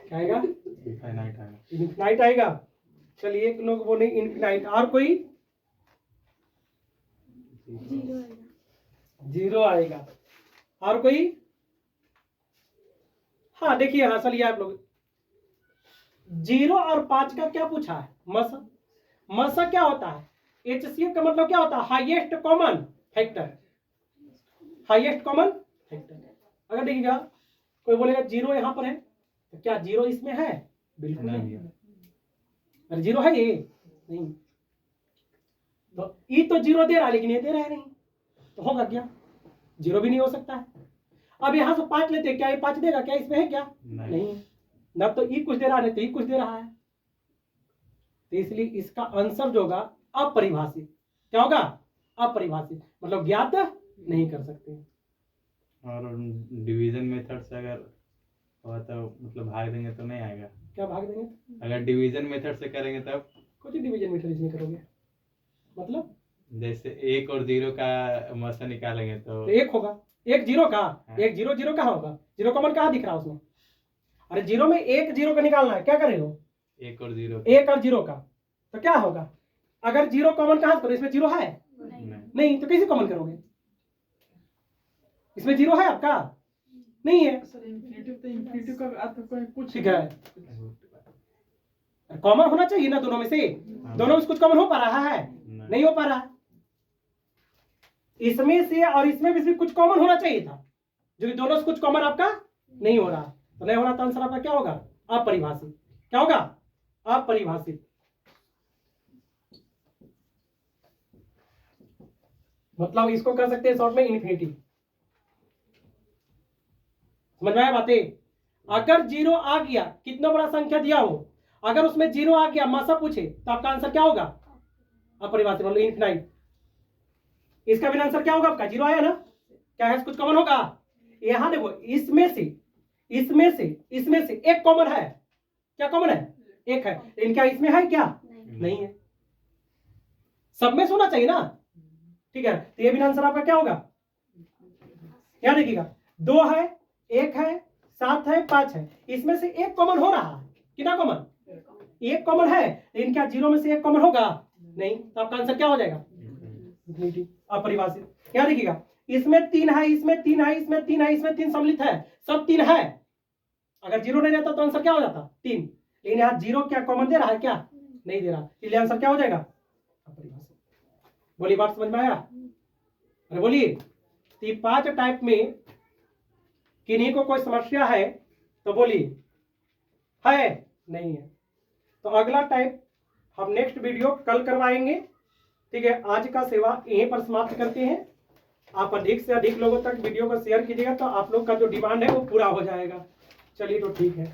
क्या आएगा इनफाइनाइट आएगा, इनफाइनाइट आएगा। चलिए एक लोग बोले इनफिनाइट, और कोई? जीरो आएगा। और कोई? हाँ देखिए, हाँ चलिए आप लोग, 0 और 5 का क्या पूछा है? मसा। मसा क्या होता है? HCF का मतलब क्या होता है? Highest common factor. Highest common factor. अगर देखिएगा कोई बोलेगा 0 यहाँ पर है, तो क्या 0 इसमें है? बिल्कुल नहीं। अरे 0 है ये नहीं, तो ये तो 0 दे रहा है, लेकिन ये दे रहा है नहीं, तो होगा क्या? 0 भी नहीं हो सकता है। अब यहाँ से 5 लेते हैं, क्या ये 5 देगा? क्या इसमें है? क्या नहीं। ना तो ई कुछ दे रहा है, तो ई कुछ दे रहा है, तो इसलिए इसका आंसर जो होगा अपरिभाषित। क्या होगा? अपरिभाषित, मतलब ज्ञात नहीं कर सकते। और डिवीजन मेथड से अगर हुआ तो मतलब भाग देंगे तो नहीं आएगा। क्या भाग देंगे? अगर डिवीजन मेथड से करेंगे तब कुछ डिवीजन मेथड इसमें करोगे, मतलब जैसे 1 और 0 का मसा निकालेंगे तो 1 होगा, 1 0 का, हाँ। 1 0 0 कहाँ होगा? 0 कॉमन कहाँ दिख रहा है उसमें? अरे 0 में 1 0 का निकालना है, क्या कर रहे हो? 1 और 0 1 और 0 का, तो क्या होगा? अगर 0 कॉमन कहाँ से करो? इसमें 0 है नहीं, तो कैसे कॉमन करोगे? इसमें 0 है आपका? नहीं है। सर इन्फिनिटिव का अर्थ कुछ ठीक है, कॉमन होना चाहिए ना दोनों में से। दोनों में कुछ कॉमन हो पा रहा है? नहीं हो पा रहा है। इसमें से और इसमें भी कुछ कॉमन होना चाहिए था, जो कि दोनों से कुछ कॉमन आपका नहीं हो रहा, तो नहीं हो रहा, तो आंसर आपका क्या होगा? अपरिभाषित। क्या होगा? अपरिभाषित। मतलब इसको कर सकते हैं शॉर्ट में इन्फिनिटी। समझ में आया बातें? अगर 0 आ गया, कितना बड़ा संख्या दिया हो, अगर उसमें 0 आ गया, मासा पूछे, तो आपका आंसर क्या होगा? अपरिभाषित, मतलब इनफिनाइट। इसका भी आंसर क्या होगा आपका? 0 आया ना, क्या है? कुछ कॉमन होगा? यहां देखो, इसमें से एक कॉमन है। क्या कॉमन है? एक है, लेकिन क्या इसमें है? क्या नहीं है। सब में होना चाहिए ना, ठीक है, तो ये भी आंसर आपका क्या होगा? क्या देखिएगा, 2 है, 1 है, 7 है, 5 है, इसमें से एक कॉमन हो रहा है। कितना कॉमन? एक कॉमन है, लेकिन क्या 0 में से एक कॉमन होगा? नहीं, तो आपका आंसर क्या हो जाएगा? अपरिभाषित। क्या देखिएगा, इसमें 3 है, इसमें 3 है, इसमें 3 है, इसमें 3 सम्मिलित है, सब 3 है। अगर 0 नहीं रहता तो आंसर क्या हो जाता? 3, लेकिन यहाँ 0 क्या कॉमन दे रहा है? क्या नहीं दे रहा, इसलिए आंसर क्या हो जाएगा? अपरिभाषित। बोलिए, बात समझ में आया? अरे बोलिए, 5 टाइप में किन्हीं को कोई समस्या है तो बोलिए, है? नहीं है, तो अगला टाइप हम नेक्स्ट वीडियो कल करवाएंगे। ठीक है, आज का सेवा यहीं पर समाप्त करते हैं। आप अधिक से अधिक लोगों तक वीडियो को शेयर कीजिएगा, तो आप लोग का जो डिमांड है वो पूरा हो जाएगा। चलिए, तो ठीक है।